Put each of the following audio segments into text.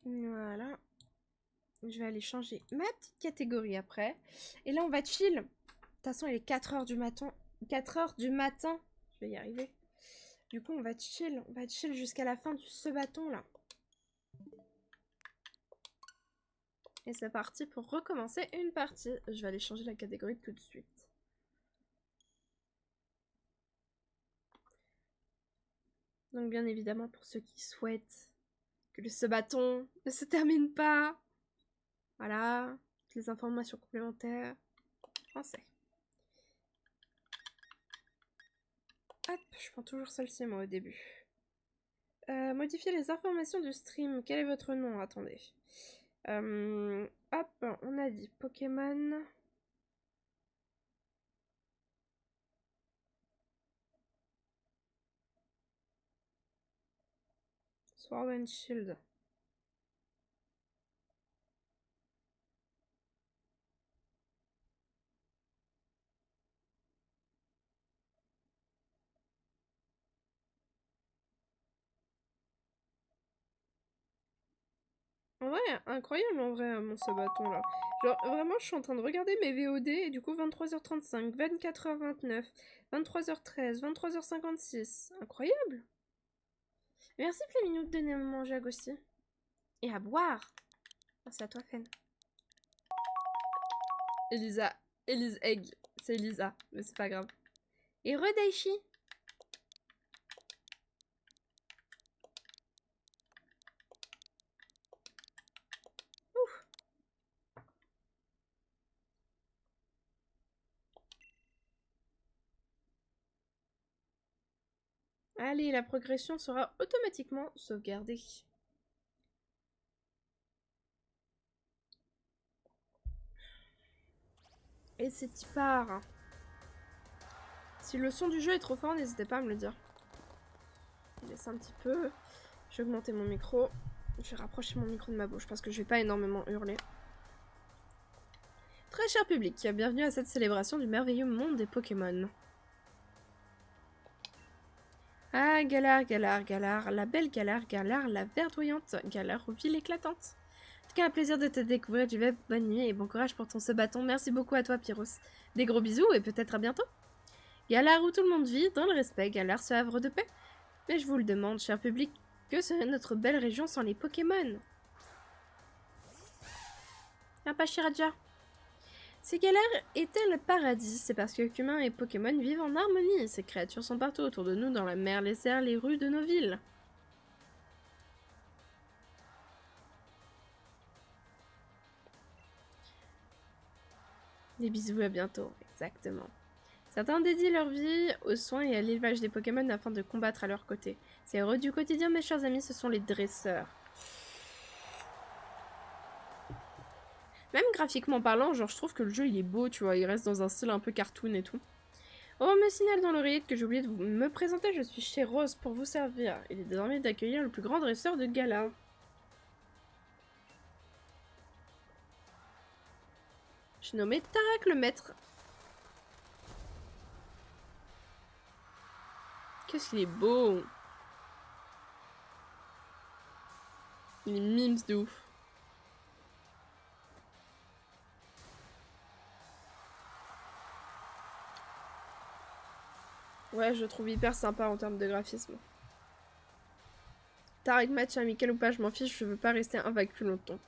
Voilà. Je vais aller changer ma petite catégorie après. Et là, on va chill. De toute façon, il est 4h du matin. 4h du matin. Je vais y arriver. Du coup, on va chill. On va chill jusqu'à la fin de ce bâton là. Et c'est parti pour recommencer une partie. Je vais aller changer la catégorie tout de suite. Donc bien évidemment, pour ceux qui souhaitent que ce bâton ne se termine pas. Voilà. Toutes les informations complémentaires. Français. Hop, je prends toujours celle-ci moi au début. Modifier les informations du stream. Quel est votre nom? Attendez. Hop, on a dit Pokémon. Sword and Shield. En vrai, incroyable en vrai, mon ce bâton là. Genre, vraiment, je suis en train de regarder mes VOD et du coup, 23h35, 24h29, 23h13, 23h56. Incroyable! Merci Pléminou de donner à manger à Ghosty. Et à boire. Merci à toi, Fen. Elisa. Elise Egg. C'est Elisa, mais c'est pas grave. Et Redaishi. Ouf. Allez, la progression sera automatiquement sauvegardée. Et c'est y part. Si le son du jeu est trop fort, n'hésitez pas à me le dire. Je laisse un petit peu. Je vais augmenter mon micro. Je vais rapprocher mon micro de ma bouche parce que je vais pas énormément hurler. Très cher public, bienvenue à cette célébration du merveilleux monde des Pokémon. Ah, Galar, Galar, Galar, la belle Galar, Galar, la verdoyante, Galar aux villes éclatantes. En tout cas, un plaisir de te découvrir du web. Bonne nuit et bon courage pour ton ce bâton. Merci beaucoup à toi, Pyrrhus. Des gros bisous et peut-être à bientôt. Galar où tout le monde vit, dans le respect, Galar ce havre de paix. Mais je vous le demande, cher public, que serait notre belle région sans les Pokémon? Apachiraja. Si Galar était le paradis, c'est parce que humains et Pokémon vivent en harmonie. Ces créatures sont partout autour de nous, dans la mer, les airs, les rues de nos villes. Des bisous, à bientôt. Exactement. Certains dédient leur vie aux soins et à l'élevage des Pokémon afin de combattre à leur côté. Ces héros du quotidien, mes chers amis, ce sont les dresseurs. Même graphiquement parlant, genre je trouve que le jeu il est beau, tu vois, il reste dans un style un peu cartoon et tout. On me signale dans l'oreillette que j'ai oublié de me présenter, je suis chez Rose pour vous servir. Il est désormais d'accueillir le plus grand dresseur de Galar. J'ai nommé Tarak le maître. Qu'est-ce qu'il est beau. Il est mimes de ouf. Ouais, je le trouve hyper sympa en termes de graphisme. Tarak match amical ou pas, je m'en fiche, je veux pas rester invaincu longtemps.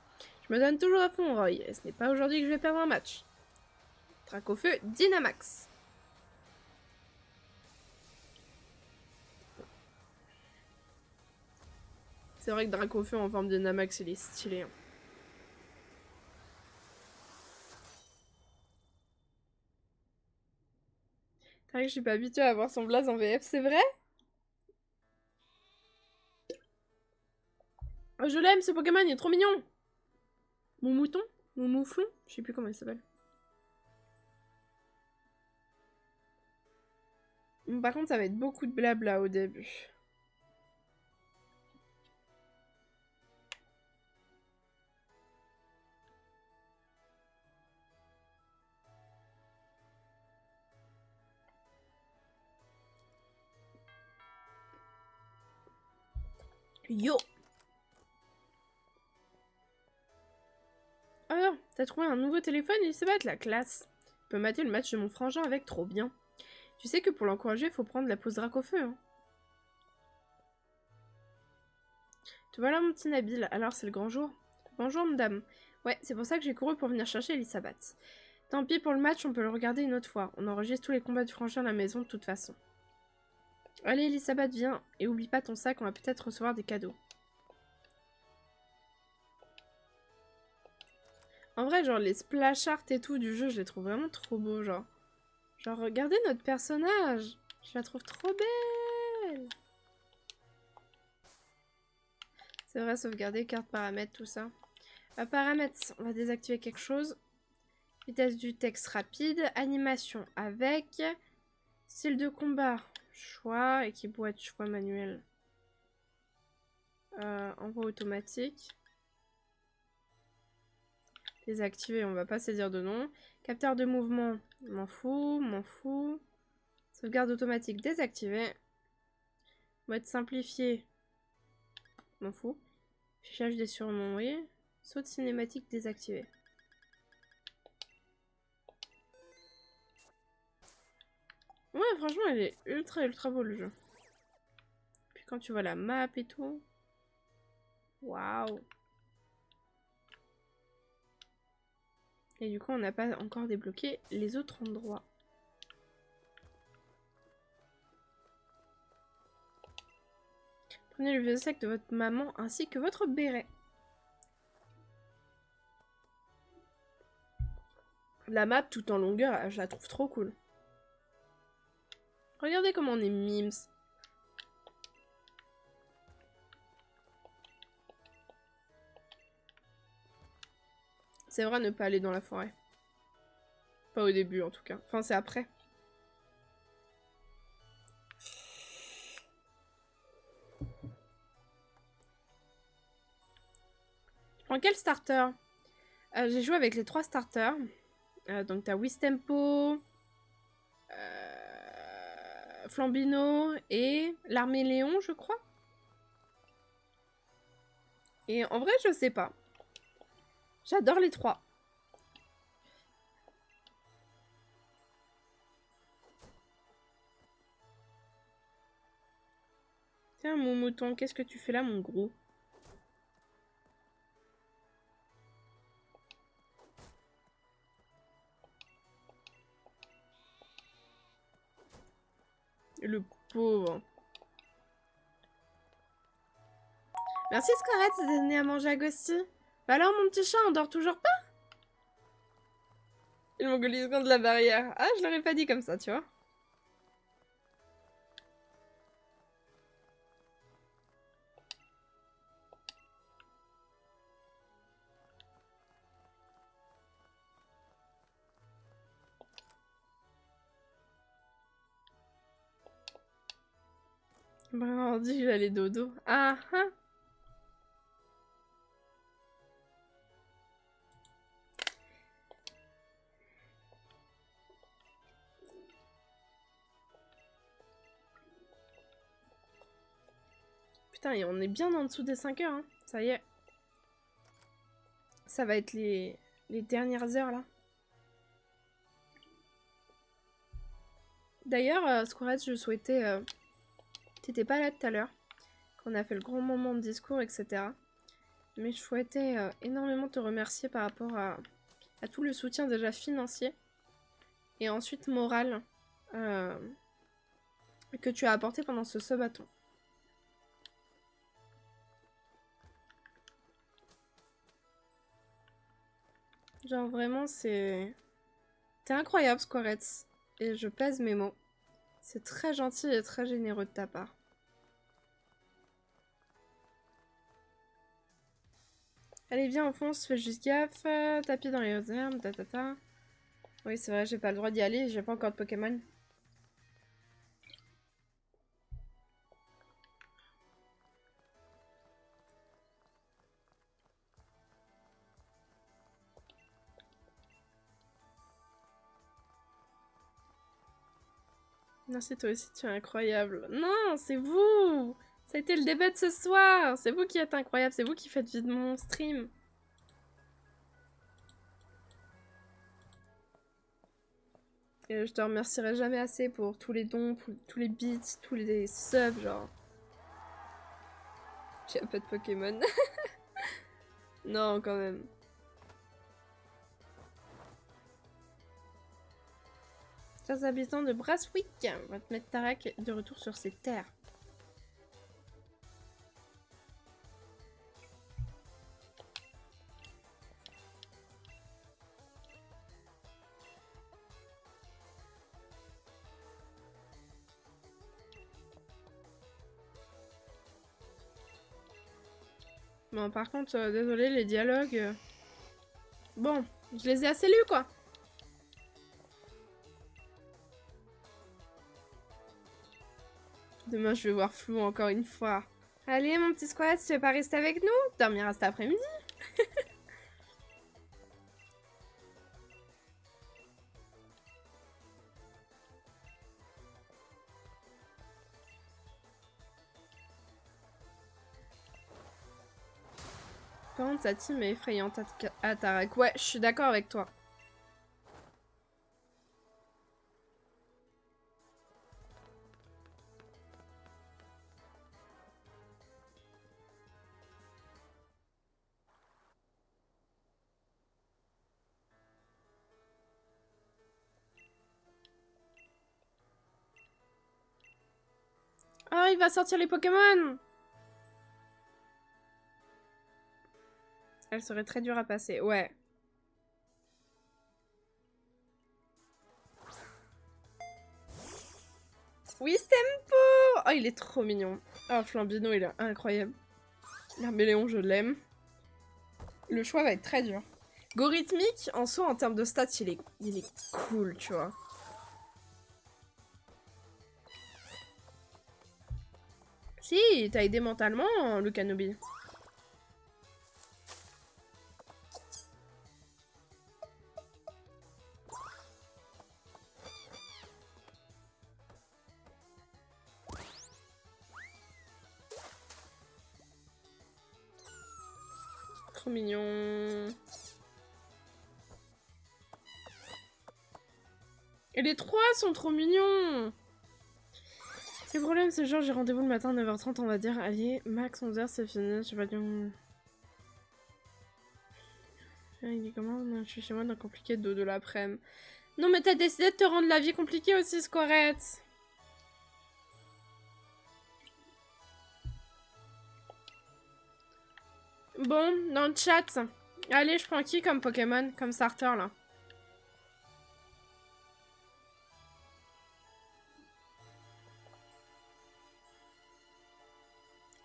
Je me donne toujours à fond, Roy, et ce n'est pas aujourd'hui que je vais perdre un match. Trac au feu, Dynamax. C'est vrai que Dracofeu en forme de Dynamax, il est stylé. Hein. C'est vrai que je suis pas habituée à voir son blaze en VF, c'est vrai? Oh, je l'aime ce Pokémon, il est trop mignon. Mon mouton? Mon mouflon? Je sais plus comment il s'appelle. Par contre, ça va être beaucoup de blabla au début. Yo! T'as trouvé un nouveau téléphone, Elisabeth? La classe. Tu peux mater le match de mon frangin avec, trop bien. Tu sais que pour l'encourager, faut prendre la pause drac au feu, hein. Te voilà, mon petit Nabil. Alors, c'est le grand jour? Bonjour, madame. Ouais, c'est pour ça que j'ai couru pour venir chercher Elisabeth. Tant pis pour le match, on peut le regarder une autre fois. On enregistre tous les combats du frangin à la maison de toute façon. Allez, Elisabeth, viens. Et oublie pas ton sac, on va peut-être recevoir des cadeaux. En vrai, genre, les splash art et tout du jeu, je les trouve vraiment trop beaux, genre. Genre, regardez notre personnage. Je la trouve trop belle. C'est vrai, sauvegarder, carte paramètres, tout ça. Paramètres, on va désactiver quelque chose. Vitesse du texte rapide. Animation avec. Style de combat. Choix. Équipe-boîte, choix manuel. Envoi automatique. Désactiver, on va pas saisir de nom. Capteur de mouvement, m'en fous. Sauvegarde automatique, désactivé. Mode simplifié, m'en fous. Fichage des surnoms, oui. Saut de cinématique, désactivé. Ouais, franchement, il est ultra beau le jeu. Puis quand tu vois la map et tout. Waouh. Et du coup, on n'a pas encore débloqué les autres endroits. Prenez le vieux sac de votre maman ainsi que votre béret. La map tout en longueur, je la trouve trop cool. Regardez comment on est mimes. C'est vrai ne pas aller dans la forêt. Pas au début en tout cas. Enfin c'est après. Tu prends quel starter? J'ai joué avec les 3 starters. Donc t'as Wistempo, Flambino et l'armée Léon je crois. Et en vrai je sais pas. J'adore les 3. Tiens mon mouton, qu'est-ce que tu fais là mon gros? Le pauvre. Merci Scarlett de donner à manger à Ghosty. Bah alors mon petit chat, on dort toujours pas? Il mongolise contre la barrière. Ah, je l'aurais pas dit comme ça, tu vois. Bah, on dit que j'allais dodo. Ah ah. Putain, et on est bien en dessous des 5 heures, hein. Ça y est. Ça va être les dernières heures, là. D'ailleurs, Squarette, je souhaitais... T'étais pas là tout à l'heure, qu'on a fait le grand moment de discours, etc. Mais je souhaitais énormément te remercier par rapport à tout le soutien déjà financier et ensuite moral que tu as apporté pendant ce subathon. Genre vraiment, c'est... T'es incroyable, Squarette. Et je pèse mes mots. C'est très gentil et très généreux de ta part. Allez, viens, enfonce, fais juste gaffe. Tapis dans les hautes herbes, tatata. Oui, c'est vrai, j'ai pas le droit d'y aller, j'ai pas encore de Pokémon. Merci, toi aussi, tu es incroyable. Non, c'est vous! Ça a été le débat de ce soir! C'est vous qui êtes incroyable, c'est vous qui faites vivre mon stream. Et je te remercierai jamais assez pour tous les dons, pour tous les bits, tous les subs, genre. J'ai un peu de Pokémon. Non, quand même. Chers habitants de Brasswick, on va te mettre Tarak de retour sur ses terres. Bon, par contre, désolé, les dialogues... Bon, je les ai assez lus, quoi. Demain, je vais voir flou encore une fois. Allez, mon petit squat, tu veux pas rester avec nous? Dormira cet après-midi. Par contre, sa team est effrayante à Tarak. Ouais, je suis d'accord avec toi. Oh, il va sortir les Pokémon! Elle serait très dure à passer, ouais. Wistempo! Oh, il est trop mignon. Oh, Flambino, il est incroyable. L'Arméléon, je l'aime. Le choix va être très dur. Gorithmique, en soi, en termes de stats, il est cool, tu vois. Si, t'as aidé mentalement, Lucanobi. Trop mignon. Et les trois sont trop mignons. Le problème, c'est genre, j'ai rendez-vous le matin à 9h30, on va dire. Allez, max 11h, c'est fini. Je sais pas dire. Il est comment? Non, je suis chez moi dans compliqué de l'après-midi. Non, mais t'as décidé de te rendre la vie compliquée aussi, Squarette. Bon, dans le chat. Allez, je prends qui comme Pokémon? Comme starter, là?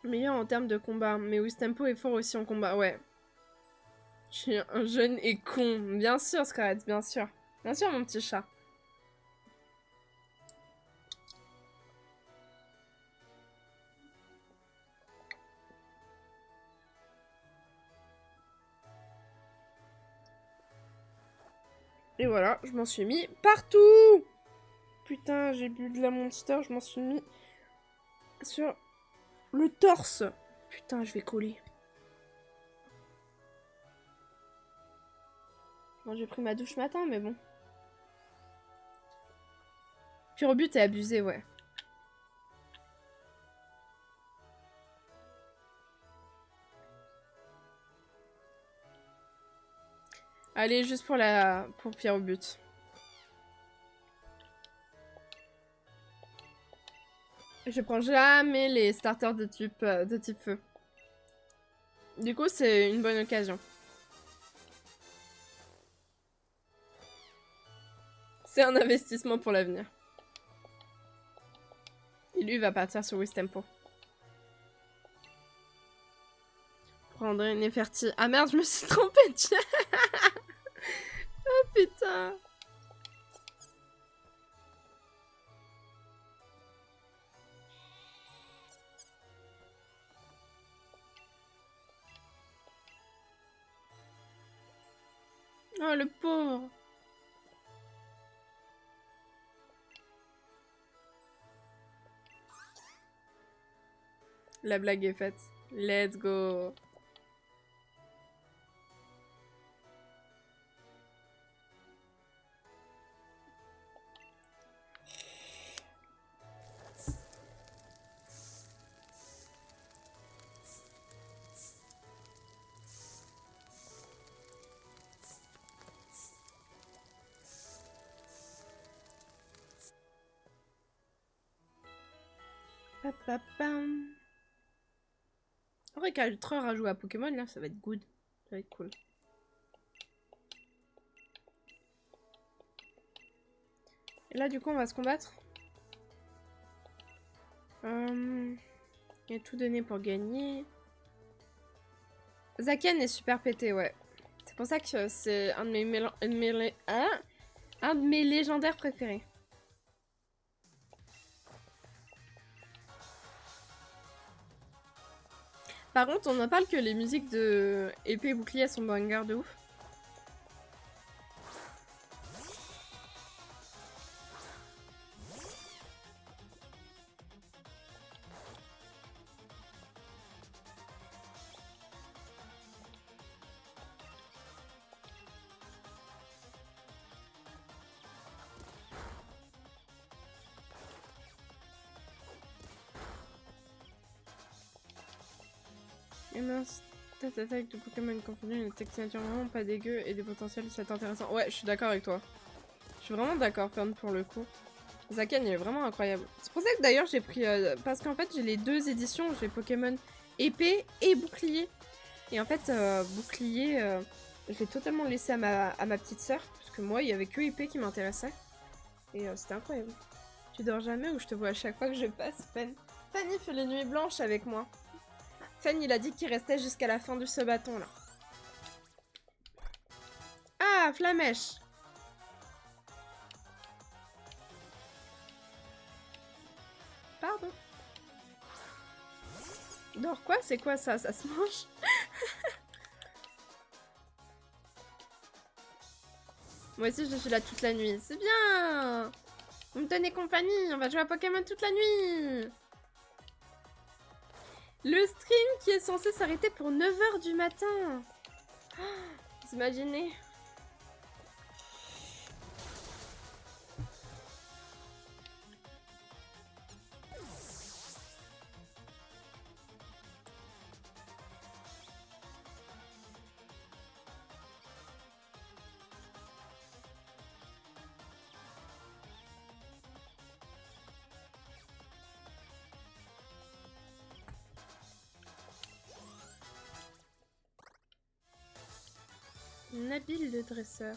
Meilleur en termes de combat. Mais Wistempo est fort aussi en combat, ouais. Je suis un jeune et con. Bien sûr, Scarlett, bien sûr. Bien sûr, mon petit chat. Et voilà, je m'en suis mis partout. Putain, j'ai bu de la Monster, je m'en suis mis sur le torse. Putain, je vais coller. Bon, j'ai pris ma douche matin, mais bon. Pure but est abusé, ouais. Allez, juste pour Pierre au but. Je prends jamais les starters de type feu. Du coup, c'est une bonne occasion. C'est un investissement pour l'avenir. Et lui, il va partir sur Wistempo. Prendre une Neferti. Ah merde, je me suis trompée de Oh putain. Oh, le pauvre. La blague est faite. Let's go. Papapam. En vrai, 4 heures à jouer à Pokémon, là, ça va être good. Ça va être cool. Et là, du coup, on va se combattre. Il y a tout donné pour gagner. Zacian est super pété, ouais. C'est pour ça que c'est un de mes légendaires préférés. Par contre, on en parle que les musiques de épée et bouclier sont banger de ouf. Et mince, cette attaque de Pokémon confondue, une texture vraiment pas dégueu et des potentiels, c'est intéressant. Ouais, je suis d'accord avec toi. Je suis vraiment d'accord, Fern, pour le coup. Zacian, il est vraiment incroyable. C'est pour ça que d'ailleurs j'ai pris... parce qu'en fait, j'ai les 2 éditions. J'ai Pokémon épée et bouclier. Et en fait, bouclier, je l'ai totalement laissé à ma petite sœur. Parce que moi, il y avait que épée qui m'intéressait. Et c'était incroyable. Tu dors jamais ou je te vois à chaque fois que je passe, Fan? Fanny fait les nuits blanches avec moi. Fan, il a dit qu'il restait jusqu'à la fin du Sabaton, là. Ah, Flamèche! Pardon. Dors quoi? C'est quoi ça? Ça se mange? Moi aussi, je suis là toute la nuit. C'est bien! Vous me tenez compagnie, on va jouer à Pokémon toute la nuit! Le stream qui est censé s'arrêter pour 9 h du matin! Vous imaginez? Nabil le dresseur.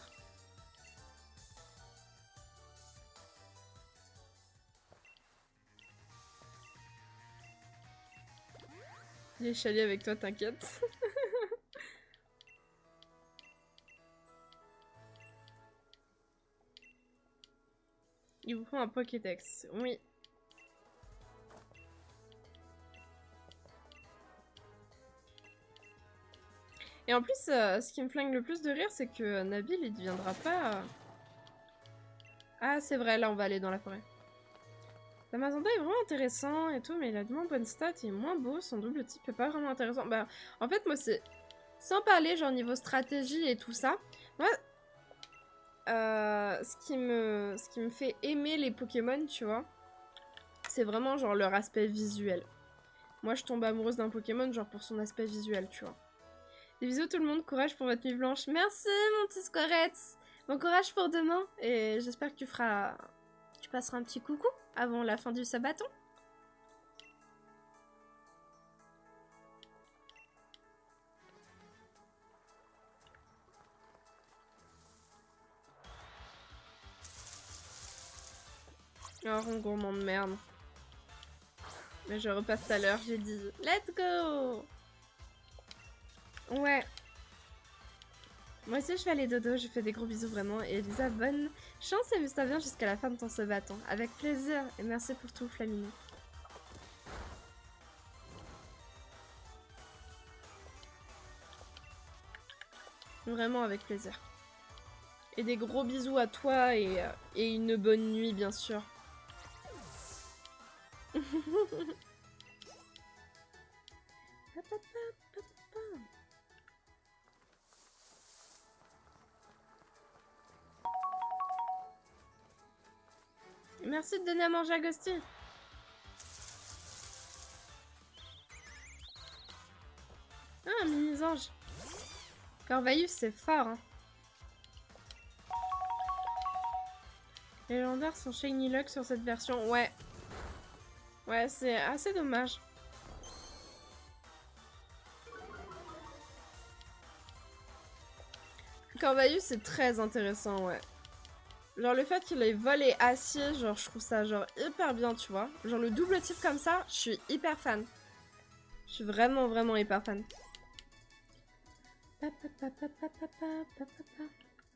Il est chalé avec toi, t'inquiète. Il vous faut un Pokédex. Oui. Et en plus, ce qui me flingue le plus de rire, c'est que Nabil, il deviendra pas... Ah, c'est vrai, là, on va aller dans la forêt. Damazanda est vraiment intéressant et tout, mais il a de moins bonnes stats, il est moins beau, son double type est pas vraiment intéressant. Bah, en fait, moi, c'est... Sans parler, genre, niveau stratégie et tout ça, moi, ce qui me fait aimer les Pokémon, tu vois, c'est vraiment, genre, leur aspect visuel. Moi, je tombe amoureuse d'un Pokémon, genre, pour son aspect visuel, tu vois. Des bisous tout le monde, courage pour votre nuit blanche. Merci, mon petit Squaretz. Bon courage pour demain, et j'espère que tu passeras un petit coucou avant la fin du Sabaton. Oh, rond gourmand de merde. Mais je repasse tout à l'heure, j'ai dit let's go. Ouais. Moi aussi je vais aller dodo, je fais des gros bisous vraiment. Et Elisa, bonne chance et amuse-toi bien jusqu'à la fin de ton Sabaton. Avec plaisir, et merci pour tout, Flamini. Vraiment avec plaisir. Et des gros bisous à toi et une bonne nuit bien sûr. Merci de donner à manger à Ghosty. Ah, un mini-ange. Corvayus, c'est fort, hein. Les légendaires sont Shiny Luck sur cette version. Ouais. Ouais, c'est assez dommage. Corvayus, c'est très intéressant, ouais. Genre le fait qu'il ait vol et acier, genre je trouve ça genre hyper bien, tu vois. Genre le double type comme ça, je suis hyper fan. Je suis vraiment vraiment hyper fan.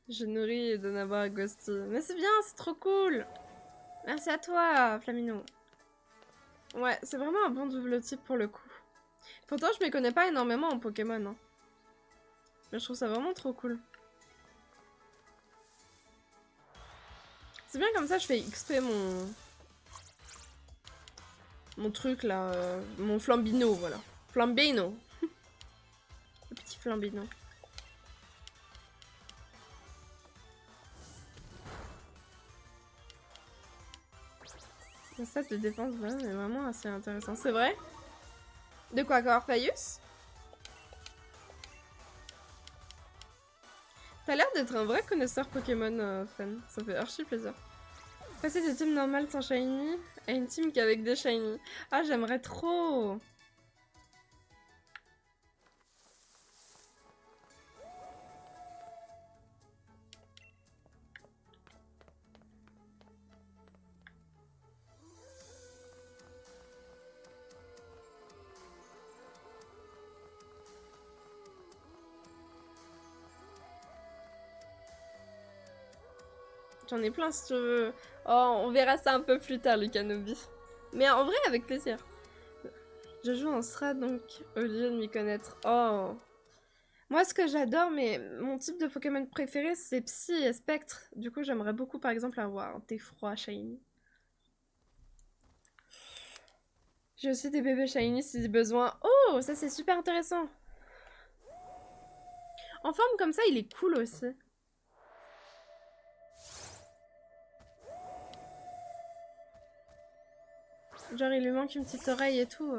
Je nourris de n'avoir Ghosty. Mais c'est bien, c'est trop cool. Merci à toi, Flamino. Ouais, c'est vraiment un bon double type pour le coup. Pourtant, je me connais pas énormément en Pokémon. Hein. Mais je trouve ça vraiment trop cool. C'est bien comme ça, je fais XP mon truc là, mon Flambino, voilà. Flambino. Le petit Flambino. Le stat de défense est vraiment assez intéressant. C'est vrai? De quoi, Corpheus? T'as l'air d'être un vrai connaisseur Pokémon fan. Ça fait archi plaisir. Passer de team normal sans shiny à une team qu'avec des shiny. Ah, j'aimerais trop! J'en ai plein si tu veux. Oh, on verra ça un peu plus tard, Lucanobi. Mais en vrai, avec plaisir. Je joue en strat donc au lieu de m'y connaître. Oh! Moi, ce que j'adore, mais mon type de Pokémon préféré, c'est Psy et Spectre. Du coup, j'aimerais beaucoup, par exemple, avoir un Thé-Froid Shiny. J'ai aussi des bébés Shiny si besoin. Oh, ça c'est super intéressant. En forme comme ça, il est cool aussi. Genre, il lui manque une petite oreille et tout.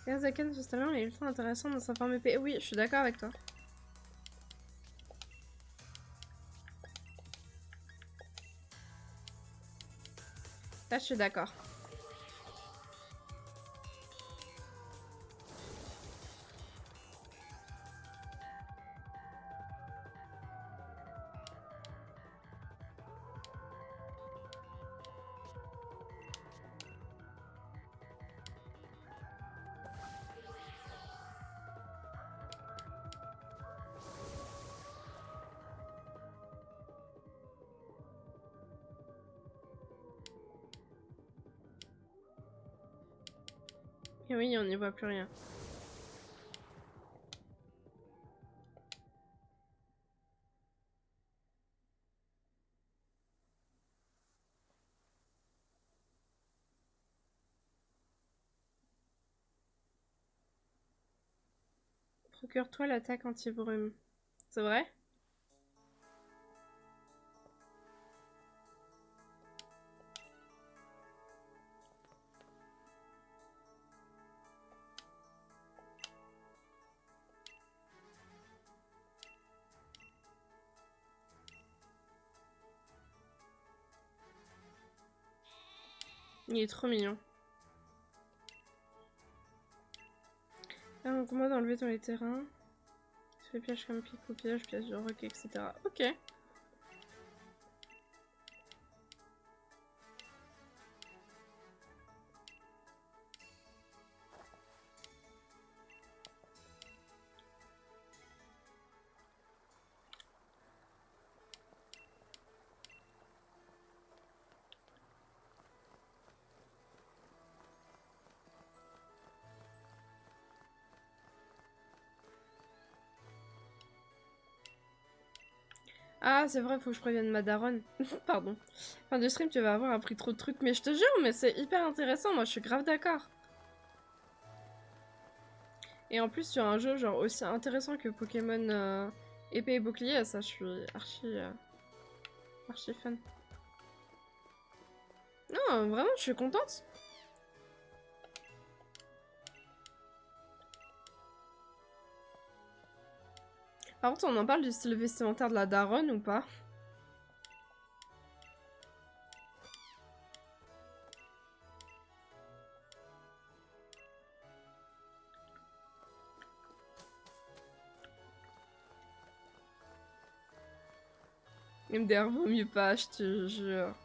15 secondes, justement, il est ultra intéressant dans sa forme épée. Oui, je suis d'accord avec toi. Là, je suis d'accord. Et oui, on n'y voit plus rien. Procure-toi l'attaque anti-brume. C'est vrai? Il est trop mignon. Là, on commande d'enlever dans les terrains. Tu fais piège comme pique ou piège de rock, etc. Ok. Ah, c'est vrai, faut que je prévienne ma daronne. Pardon. Fin de stream, tu vas avoir appris trop de trucs, mais je te jure, mais c'est hyper intéressant, moi je suis grave d'accord. Et en plus, sur un jeu genre aussi intéressant que Pokémon épée et bouclier, ça je suis archi fan. Non, vraiment, je suis contente. Par contre, on en parle du style vestimentaire de la daronne ou pas? MDR vaut mieux pas, je te jure.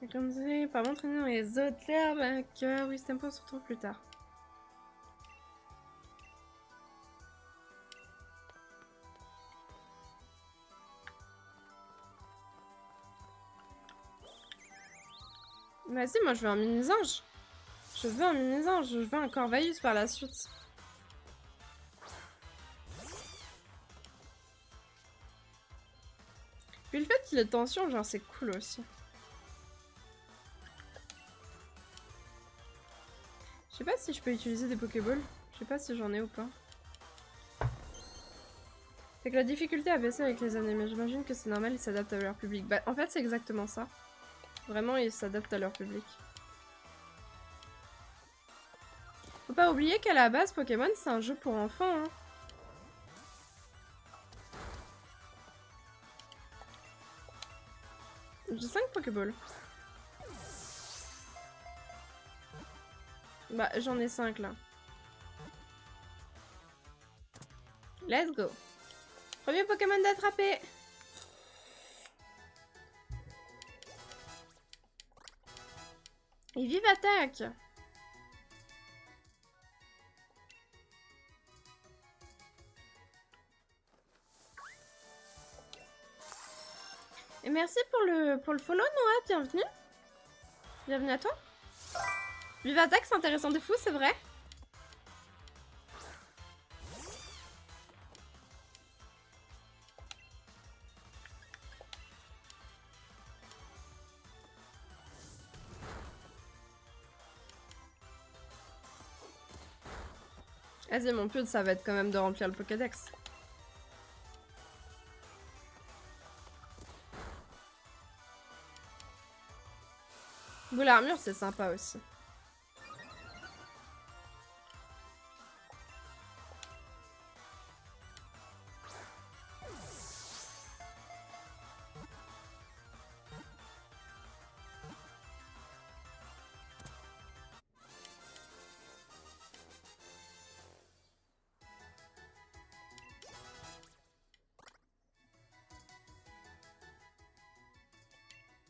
Et comme ça, pas m'entraîner dans les autres herbes que Wisdom Point se retrouve plus tard. Vas-y, moi je veux un mini-ange. Je veux un mini-ange, je veux un Corvaïus par la suite. Puis le fait qu'il ait tension, genre c'est cool aussi. Je sais pas si je peux utiliser des Pokéballs. Je sais pas si j'en ai ou pas. C'est que la difficulté a baissé avec les années, mais j'imagine que c'est normal, ils s'adaptent à leur public. Bah en fait c'est exactement ça. Vraiment ils s'adaptent à leur public. Faut pas oublier qu'à la base Pokémon c'est un jeu pour enfants hein. J'ai 5 Pokéballs. Bah j'en ai 5 là. Let's go. Premier Pokémon d'attraper. Et vive attaque. Et merci pour le follow Noah, bienvenue. Bienvenue à toi. Vive attaque, c'est intéressant de fou, c'est vrai. Vas-y, mon but, ça va être quand même de remplir le Pokédex. Boule armure, c'est sympa aussi.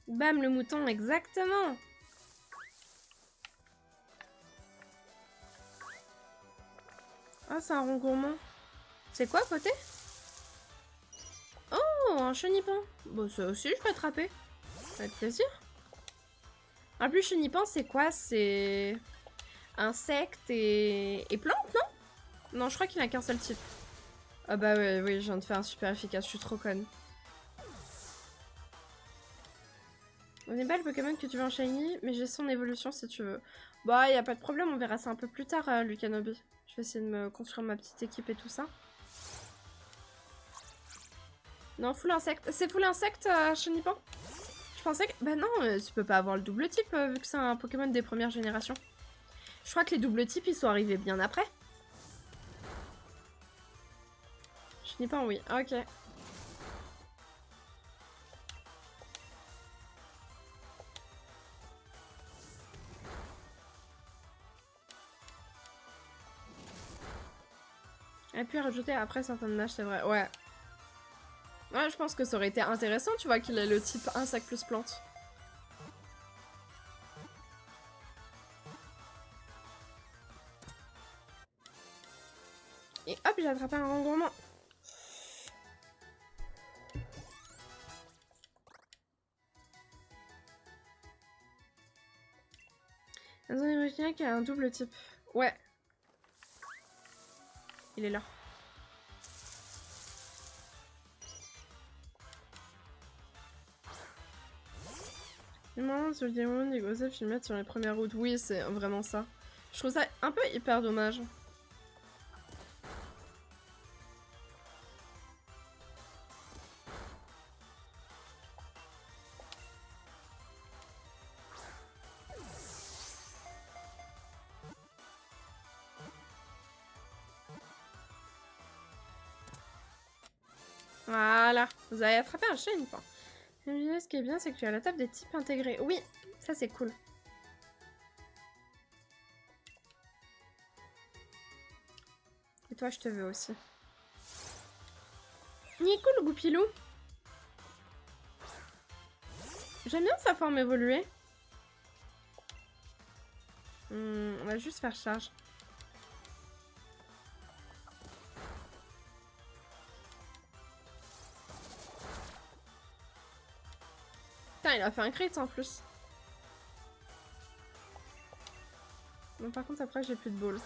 Bam, le mouton, exactement. Ah, c'est un rond gourmand. C'est quoi, côté? Oh, un chenipan. Bon, ça aussi, je peux attraper. Avec plaisir. En plus, chenipan, c'est quoi? C'est... insecte et plante, non? Non, je crois qu'il a qu'un seul type. Ah bah ouais, oui, je viens de faire un super efficace, je suis trop conne. On est pas le Pokémon que tu veux en shiny, mais j'ai son évolution si tu veux. Bah, y a pas de problème, on verra ça un peu plus tard, Lucanobi. Je vais essayer de me construire ma petite équipe et tout ça. Non, full insecte. C'est full insecte, Chenipan? Je pensais que... Bah non, tu peux pas avoir le double type, vu que c'est un Pokémon des premières générations. Je crois que les doubles types, ils sont arrivés bien après. Chenipan, oui. Ok. Et puis rajouter après certaines matchs, c'est vrai. Ouais. Ouais, je pense que ça aurait été intéressant, tu vois, qu'il ait le type insecte plus plante. Et hop, j'ai attrapé un rengourmand. La zone originale qui a un double type. Ouais. Il est là. Les moments sur le diamant des gosses filmés sur les premières routes. Oui, c'est vraiment ça. Je trouve ça un peu hyper dommage. Voilà, vous avez attrapé un Chenipan. Ce qui est bien, c'est que tu as la table des types intégrés. Oui, ça c'est cool. Et toi, je te veux aussi. Il est cool, le Goupilou. J'aime bien sa forme évoluée. On va juste faire charge. Putain, il a fait un crit en plus. Bon, par contre, après, j'ai plus de ball.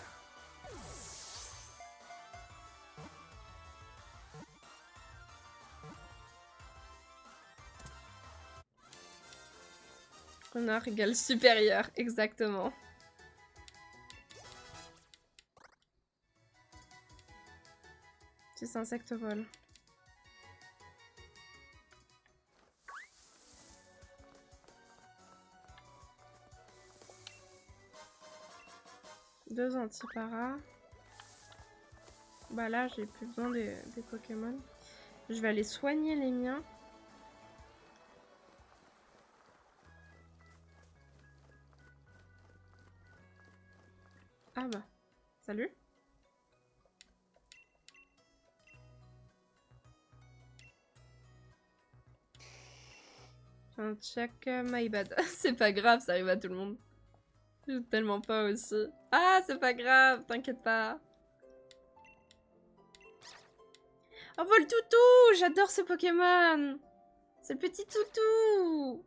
Renard égale supérieur, exactement. C'est insecte vol. Deux antipara. Bah là, j'ai plus besoin des Pokémon. Je vais aller soigner les miens. Ah bah, salut. Un check, my bad. C'est pas grave, ça arrive à tout le monde. Je joue tellement pas aussi. Ah, c'est pas grave, t'inquiète pas. Oh, Voltoutou! J'adore ce Pokémon! C'est le petit toutou!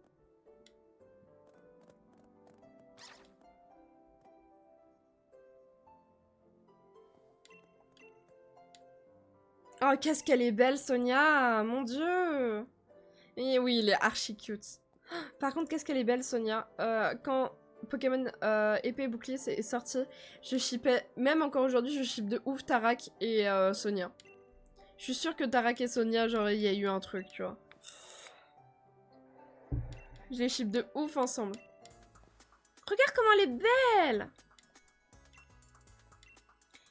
Oh, qu'est-ce qu'elle est belle, Sonia! Mon dieu! Et oui, il est archi cute. Par contre, qu'est-ce qu'elle est belle, Sonia. Quand Pokémon épée et bouclier est sorti, je shippais, même encore aujourd'hui, je ship de ouf Tarak et Sonia. Je suis sûre que Tarak et Sonia, genre, il y a eu un truc, tu vois. Je les ship de ouf ensemble. Regarde comment elle est belle!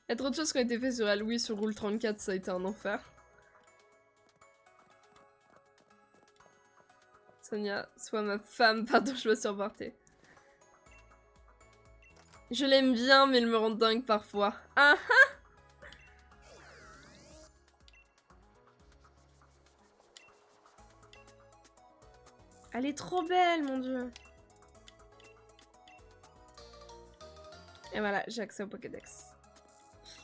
Il y a trop de choses qui ont été faites sur elle. Oui, sur Rule 34, ça a été un enfer. Sonia, sois ma femme. Pardon, je me suis emportée. Je l'aime bien, mais il me rend dingue parfois. Ah ah! Elle est trop belle, mon dieu. Et voilà, j'ai accès au Pokédex.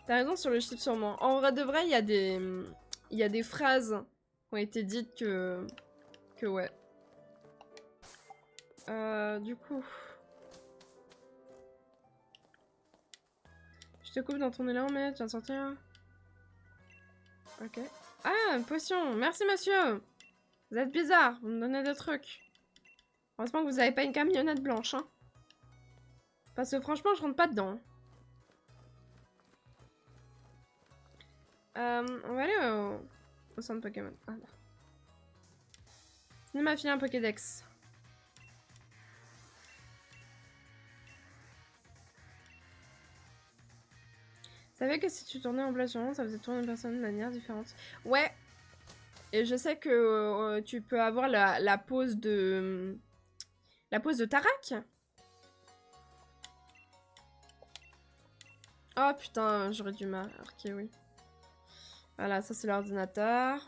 T'as raison sur le chip sûrement. En vrai de vrai, il y a des phrases qui ont été dites que ouais. Du coup... Je te coupe dans ton élan, mais tu viens de sortir. Ok. Ah, une potion. Merci, monsieur. Vous êtes bizarre. Vous me donnez des trucs. Heureusement que vous avez pas une camionnette blanche, hein. Parce que franchement, je rentre pas dedans. On va aller au centre Pokémon. Ah, là. Il m'a filé un Pokédex. Tu savais que si tu tournais en place sur ça faisait tourner une personne de manière différente. Ouais. Et je sais que tu peux avoir la pose de... La pose de Tarak. Oh putain, j'aurais dû marquer, oui. Voilà, ça c'est l'ordinateur.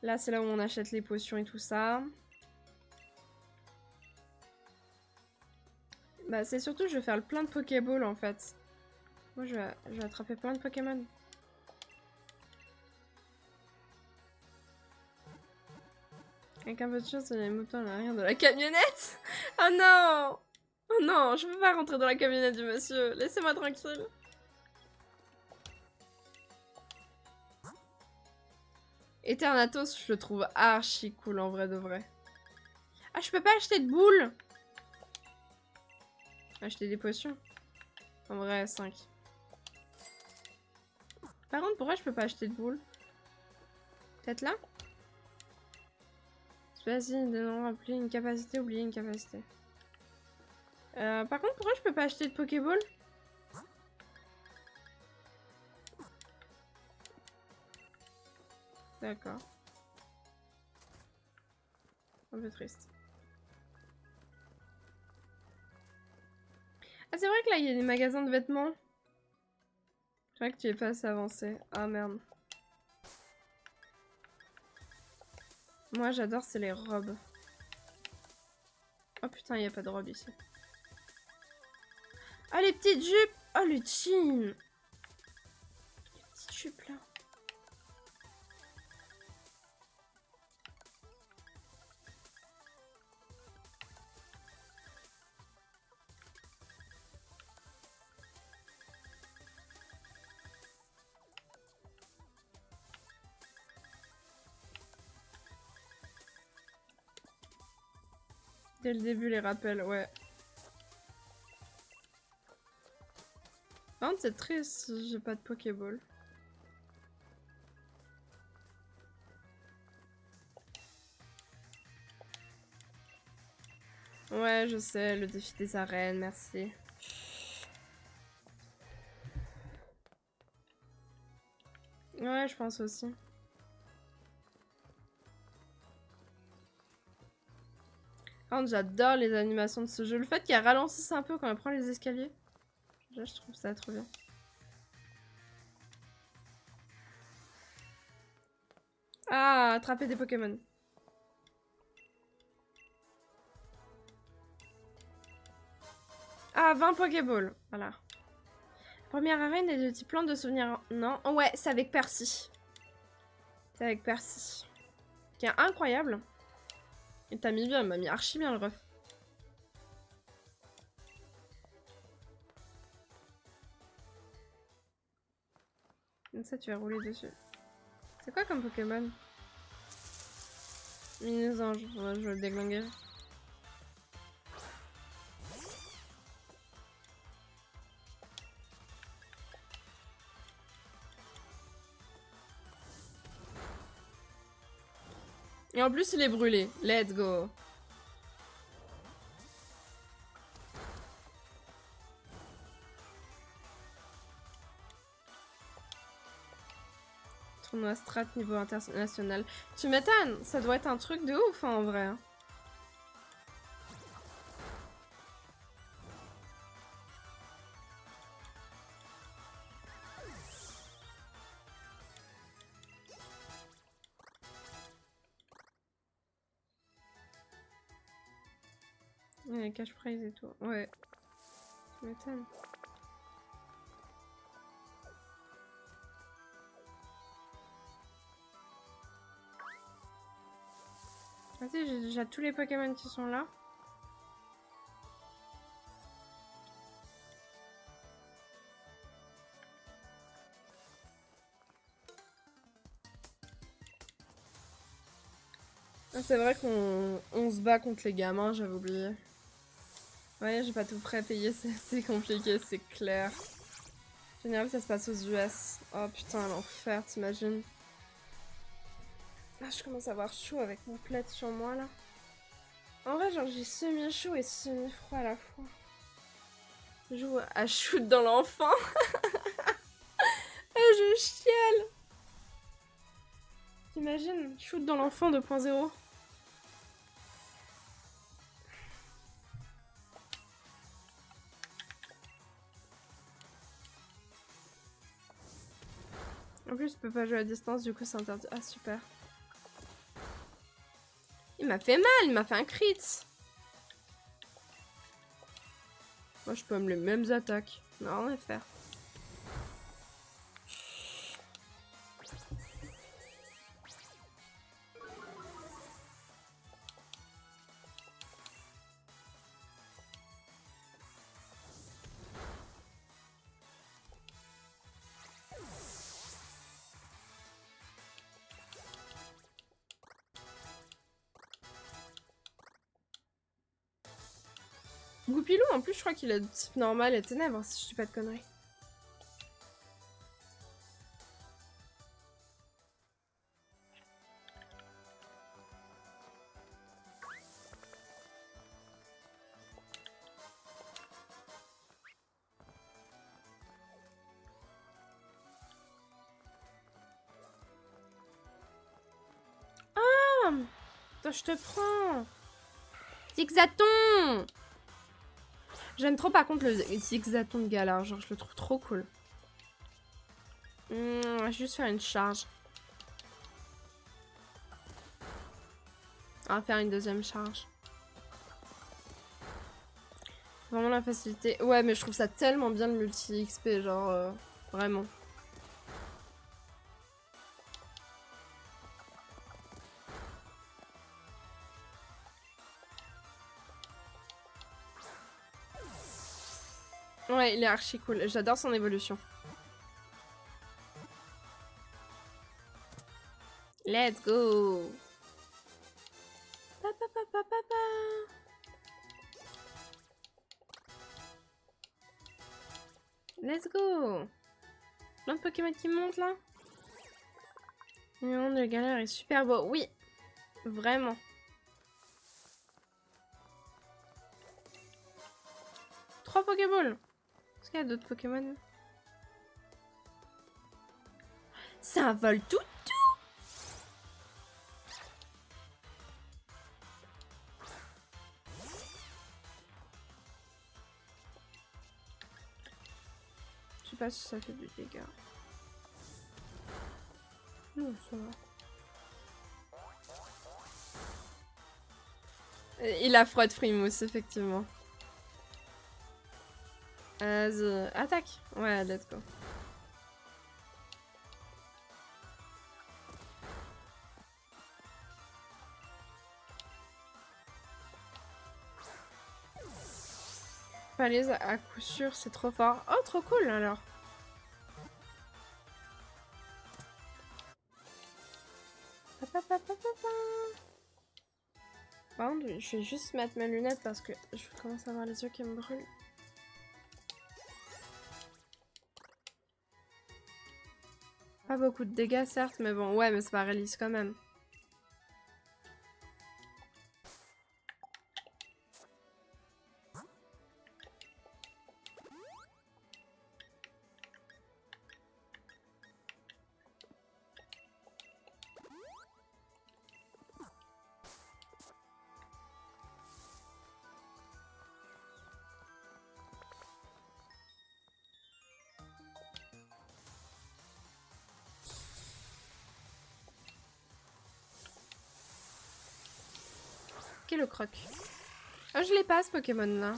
Là, c'est là où on achète les potions et tout ça. Bah, c'est surtout, je vais faire plein de Pokéballs en fait. Moi, je vais attraper plein de Pokémon. Avec un peu de chance, il y a les moutons à l'arrière de la camionnette. Oh non! Oh non, je peux pas rentrer dans la camionnette du monsieur. Laissez-moi tranquille. Eternatus, je le trouve archi cool en vrai de vrai. Ah, je peux pas acheter de boules. Acheter des potions. En vrai, 5. Par contre, pourquoi je peux pas acheter de boules? Peut-être là? Vas-y, de non rappeler une capacité, oublier une capacité. Par contre, pourquoi je peux pas acheter de Pokéball? « D'accord. Un peu triste. Ah, c'est vrai que là, il y a des magasins de vêtements. C'est vrai que tu es pas assez avancé. Ah, merde. Moi, j'adore, c'est les robes. Oh putain, il n'y a pas de robe ici. Ah, les petites jupes! Oh, le jean! Les petites jupes, là. Dès le début, les rappels, ouais. Par contre, c'est triste, j'ai pas de Pokéball. Ouais, je sais, le défi des arènes, merci. Ouais, je pense aussi. Par contre, j'adore les animations de ce jeu. Le fait qu'il ralentisse un peu quand on prend les escaliers. Là, je trouve ça trop bien. Ah, attraper des Pokémon. Ah, 20 Pokéballs. Voilà. Première arène et de type plante de souvenirs. Non. Oh, ouais, c'est avec Percy. C'est avec Percy. Qui est incroyable. Et t'as mis bien, il m'a mis archi bien le ref. Comme ça, tu vas rouler dessus. C'est quoi comme Pokémon? Mini-ange. Ouais, je vais le déglinguer. Et en plus, il est brûlé. Let's go. Tournoi strat niveau international. Tu m'étonnes, ça doit être un truc de ouf, hein, en vrai. Ouais, cash prize et tout. Ouais. Tu m'étonnes. Vas-y, j'ai déjà tous les Pokémon qui sont là. Ah, c'est vrai qu'on se bat contre les gamins, j'avais oublié. Ouais, j'ai pas tout prêt à payer, c'est compliqué, c'est clair. En général, ça se passe aux US. Oh putain, l'enfer, t'imagines? Ah, je commence à avoir chaud avec mon plaid sur moi, là. En vrai, genre, j'ai semi-chaud et semi-froid à la fois. Je joue à shoot dans l'enfant. Ah, je chiale. T'imagines? Shoot dans l'enfant 2.0. En plus, je peux pas jouer à distance, du coup, c'est interdit. Ah, super. Il m'a fait mal, il m'a fait un crit. Moi, je peux me les mêmes attaques. Non, rien à faire. Goupilou, en plus, je crois qu'il a de type normal et ténèbres, si je dis pas de conneries. Attends, je te prends. Zigzaton. J'aime trop par contre le Zigzaton de Galar, genre je le trouve trop cool. On va juste faire une charge. On va faire une deuxième charge. Vraiment la facilité. Ouais, mais je trouve ça tellement bien le multi-XP, genre vraiment. Ouais, il est archi cool. J'adore son évolution. Let's go. Pa, pa, pa, pa, pa, pa. Let's go. Plein de Pokémon qui montent là. Le monde de Galar est super beau. Oui, vraiment. Trois Pokéballs. Est-ce qu'il y a d'autres Pokémon? C'est un vol tout. Je sais pas si ça fait du dégât. Non, ça va. Il a froid de Frimousse, effectivement. Attaque. Ouais, let's go. Falaise à coup sûr, c'est trop fort. Oh, trop cool alors. Par contre, je vais juste mettre mes lunettes parce que je commence à avoir les yeux qui me brûlent. Pas beaucoup de dégâts, certes, mais bon, ouais, mais ça paralyse quand même. Ok, le croc. Ah, je l'ai pas ce Pokémon là.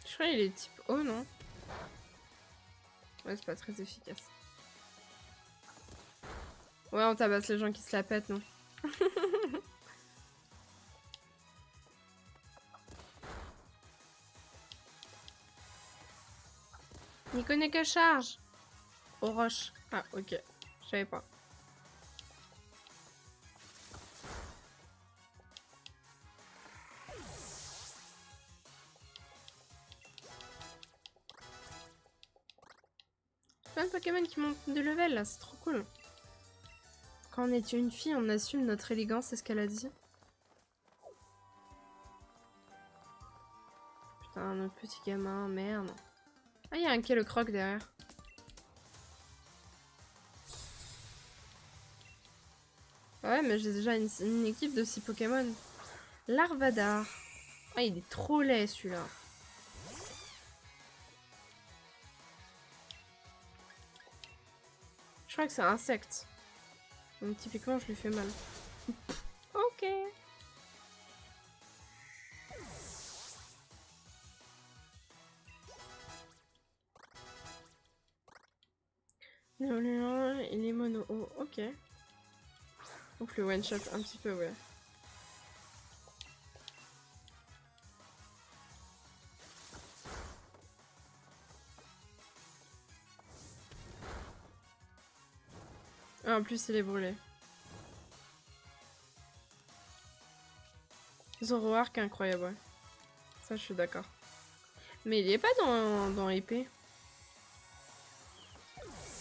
Je crois qu'il est type O, non? Ouais, c'est pas très efficace. Ouais, on tabasse les gens qui se la pètent, non? Il connaît que charge. Au roche. Ah, ok. Je savais pas. Plein de Pokémon qui montent de level là, c'est trop cool. Quand on est une fille, on assume notre élégance, c'est ce qu'elle a dit. Putain, notre petit gamin, merde. Ah, il y a un Kellocroc derrière. Ouais, mais j'ai déjà une équipe de 6 Pokémon. Larvadar. Ah, il est trop laid celui-là. Je crois que c'est un insecte. Donc typiquement, je lui fais mal. Ok. Il est mono. Oh, ok. Ouf, le one shot un petit peu, ouais. Ah, en plus, il est brûlé. Zoroark incroyable, ouais. Ça, je suis d'accord. Mais il y est pas dans épée.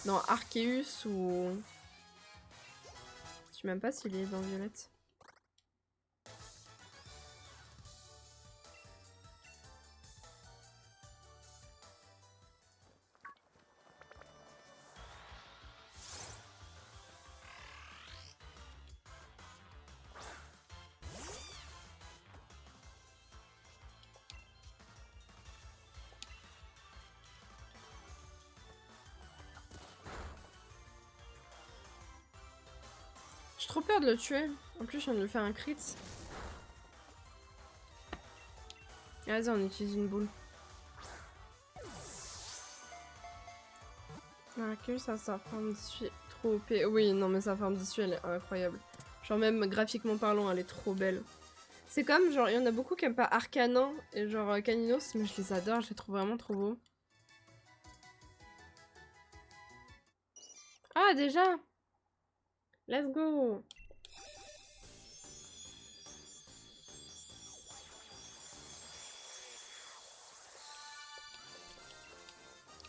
Dans Arceus ou... Je sais même pas s'il est dans Violette. trop peur de le tuer. En plus, je viens de lui faire un crit. Vas-y, on utilise une boule. Ok, ça, sa forme d'issue est trop OP. Oui, non, mais sa forme d'issue, elle est incroyable. Genre, même graphiquement parlant, elle est trop belle. C'est comme, genre, il y en a beaucoup qui aiment pas Arcanin et genre Caninos, mais je les adore, je les trouve vraiment trop beaux. Ah, déjà! Let's go!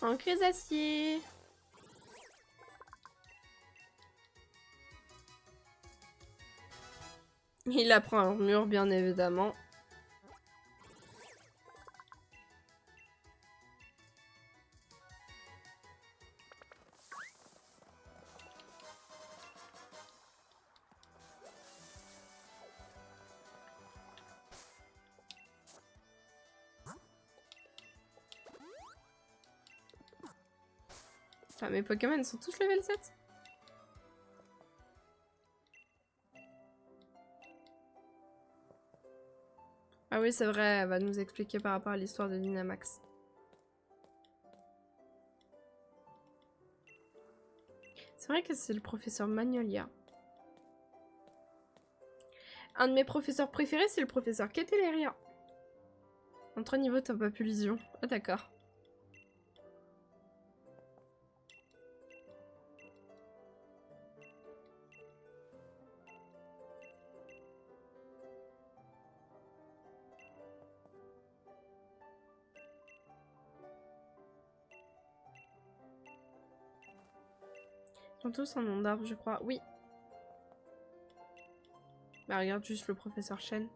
En crise acier! Il apprend un mur, bien évidemment. Ah, mes Pokémon sont tous level 7. Ah oui, c'est vrai, elle va nous expliquer par rapport à l'histoire de Dynamax. C'est vrai que c'est le professeur Magnolia. Un de mes professeurs préférés, c'est le professeur Keteleria. En 3 niveaux, t'as pas pu Vision. Ah d'accord. Ils ont tous un nom d'arbre, je crois. Oui. Bah regarde juste le professeur Chen.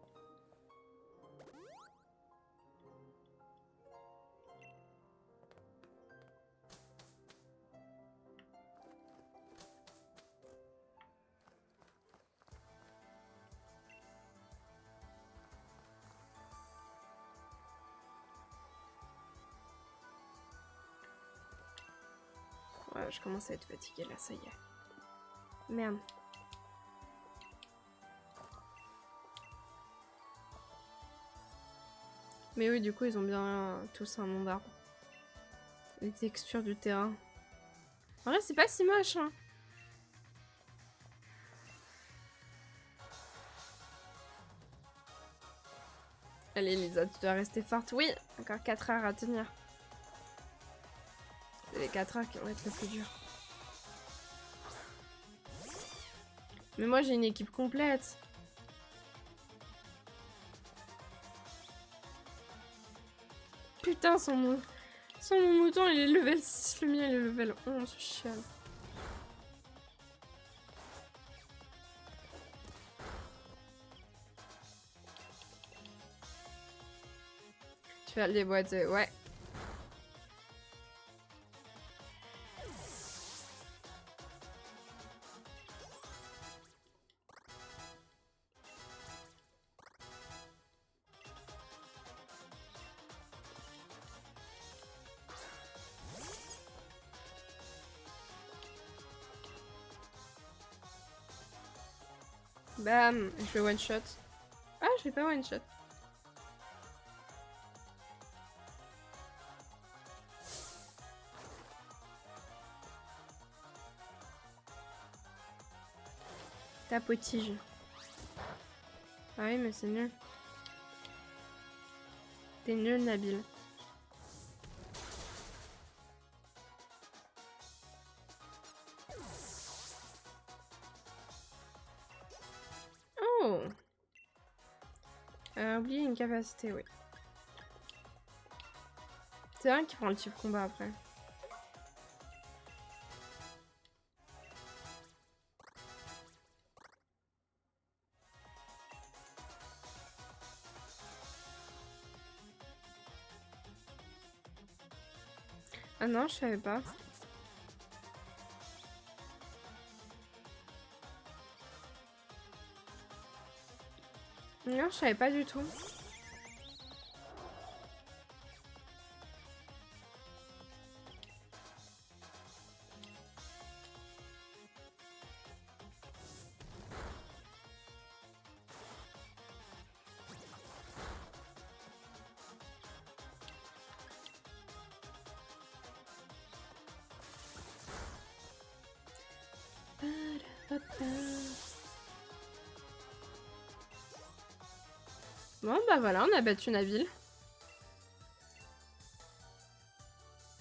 Ouais, je commence à être fatiguée là, ça y est. Merde. Mais oui, du coup, ils ont bien tous un nom d'arbre. Les textures du terrain. En vrai, c'est pas si moche, hein. Allez, Lisa, tu dois rester forte. Oui, encore 4 heures à tenir. C'est les 4 heures qui vont être le plus dur. Mais moi, j'ai une équipe complète. Putain, son mouton, il est level 6, le mien, il est level 11, je chiale. Tu vas le déboîter, ouais. Bam, je fais one shot. Ah, je fais pas one shot. Tape aux tiges. Ah oui, mais c'est nul. T'es nul, Nabil. Oh! Oublier une capacité, oui. C'est vrai qui prend le type combat après. Ah non, je savais pas. Non, je savais pas du tout. Bon bah voilà, on a battu Nabil.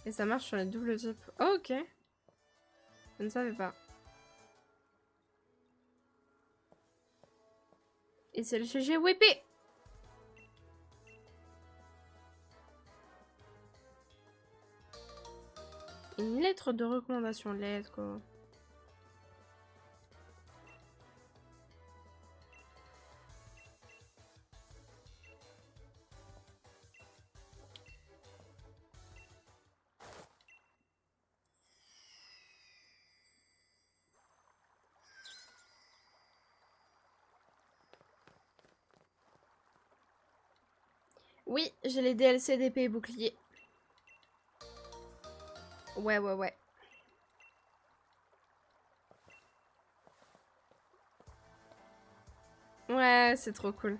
Et ça marche sur les doubles types. Oh, ok. Je ne savais pas. Et c'est le GG Whippy. Une lettre de recommandation, let's go. Oui, j'ai les DLC d'épée et bouclier. Ouais, ouais, ouais. Ouais, c'est trop cool.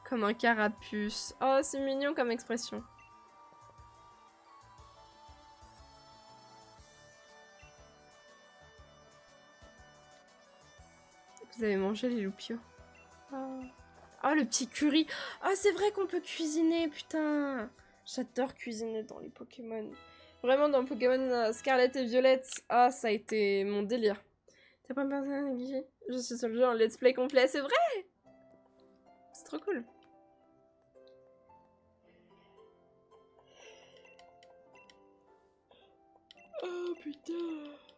Comme un carapuce. Oh, c'est mignon comme expression. Vous avez mangé les loupiaux. Oh. Oh, le petit curry. Oh, c'est vrai qu'on peut cuisiner, putain. J'adore cuisiner dans les Pokémon. Vraiment, dans Pokémon Scarlet et Violette, ah, ça a été mon délire. T'as pas personne à négliger. Je suis sur le jeu en let's play complet, c'est vrai. C'est trop cool. Oh putain.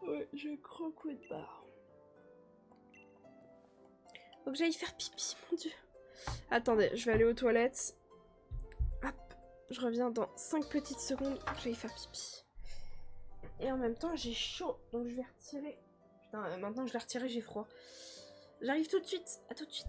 Ouais, je croque de barre. Faut que j'aille faire pipi, mon dieu. Attendez, je vais aller aux toilettes. Hop, je reviens dans 5 petites secondes. Faut que j'aille faire pipi. Et en même temps, j'ai chaud, donc je vais retirer. Putain, maintenant je l'ai retiré, j'ai froid. J'arrive tout de suite, à tout de suite.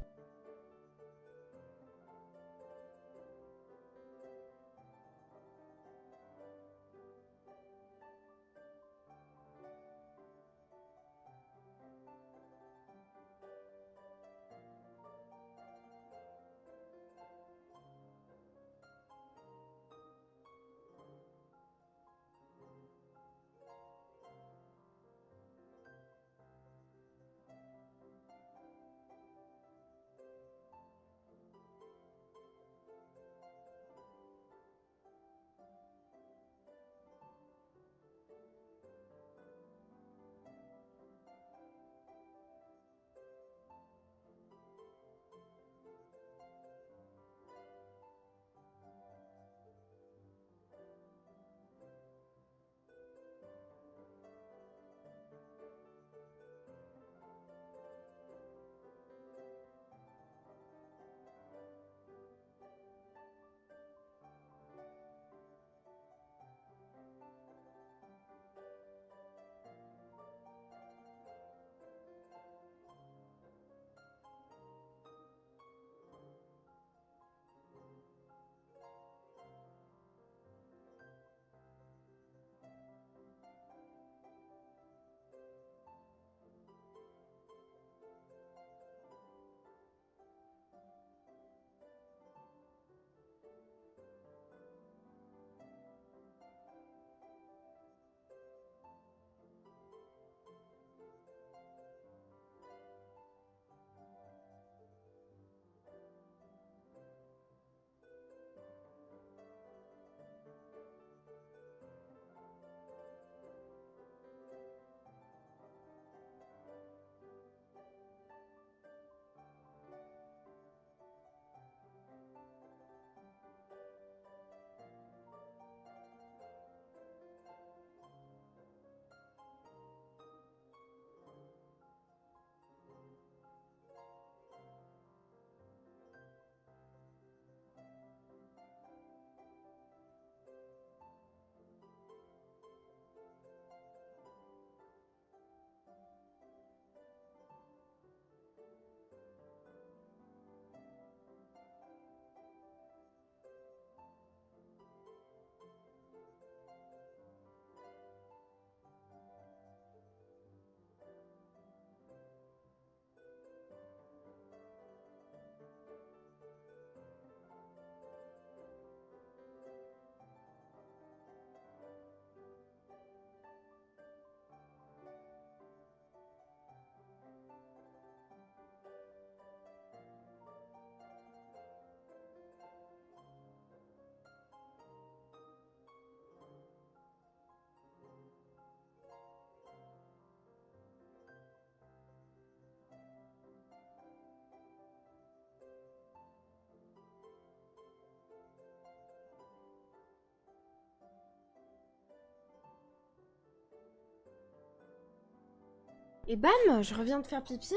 Et bam, je reviens de faire pipi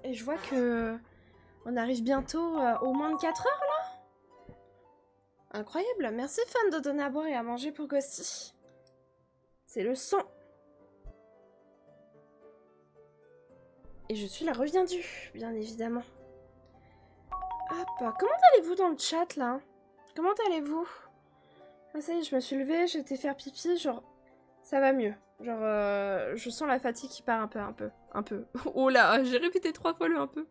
et je vois que on arrive bientôt au moins de 4 heures là. Incroyable, merci fan de donner à boire et à manger pour Ghosty. C'est le sang. Et je suis la reviendue, bien évidemment. Hop, comment allez-vous dans le chat là? Comment allez-vous? Ah ça y est, je me suis levée, j'ai été faire pipi, genre ça va mieux. Genre je sens la fatigue qui part un peu. Oh là, j'ai répété 3 fois le un peu.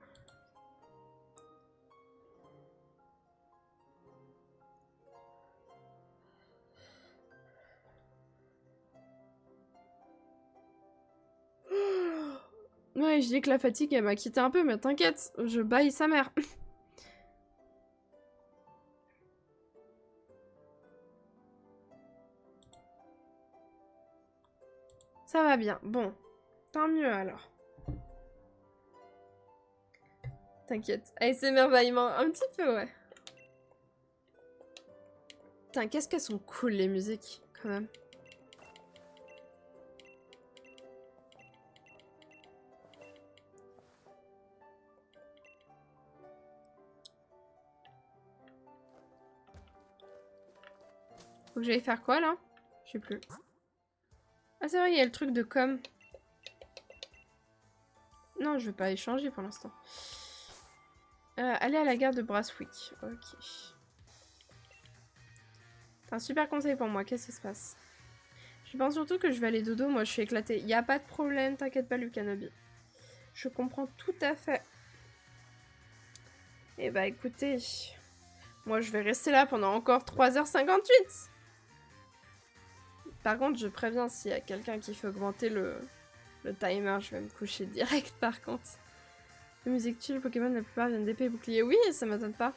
Ouais, je dis que la fatigue, elle m'a quitté un peu, mais t'inquiète, je baille sa mère. Ça va bien, bon. Tant mieux alors. T'inquiète. ASMR bâillement, un petit peu, ouais. Putain, qu'est-ce qu'elles sont cool les musiques, quand même. Faut que j'aille faire quoi, là? Je sais plus. Ah, c'est vrai, il y a le truc de com. Non, je veux pas échanger pour l'instant. Aller à la gare de Brasswick. Ok. C'est un super conseil pour moi, qu'est-ce qui se passe? Je pense surtout que je vais aller dodo, moi je suis éclatée. Y a pas de problème, t'inquiète pas Lucanobi. Je comprends tout à fait. Eh bah écoutez, moi je vais rester là pendant encore 3h58. Par contre, je préviens s'il y a quelqu'un qui fait augmenter le timer, je vais me coucher direct par contre. La musique chill, Pokémon, la plupart viennent d'épée et bouclier. Oui, ça m'étonne pas.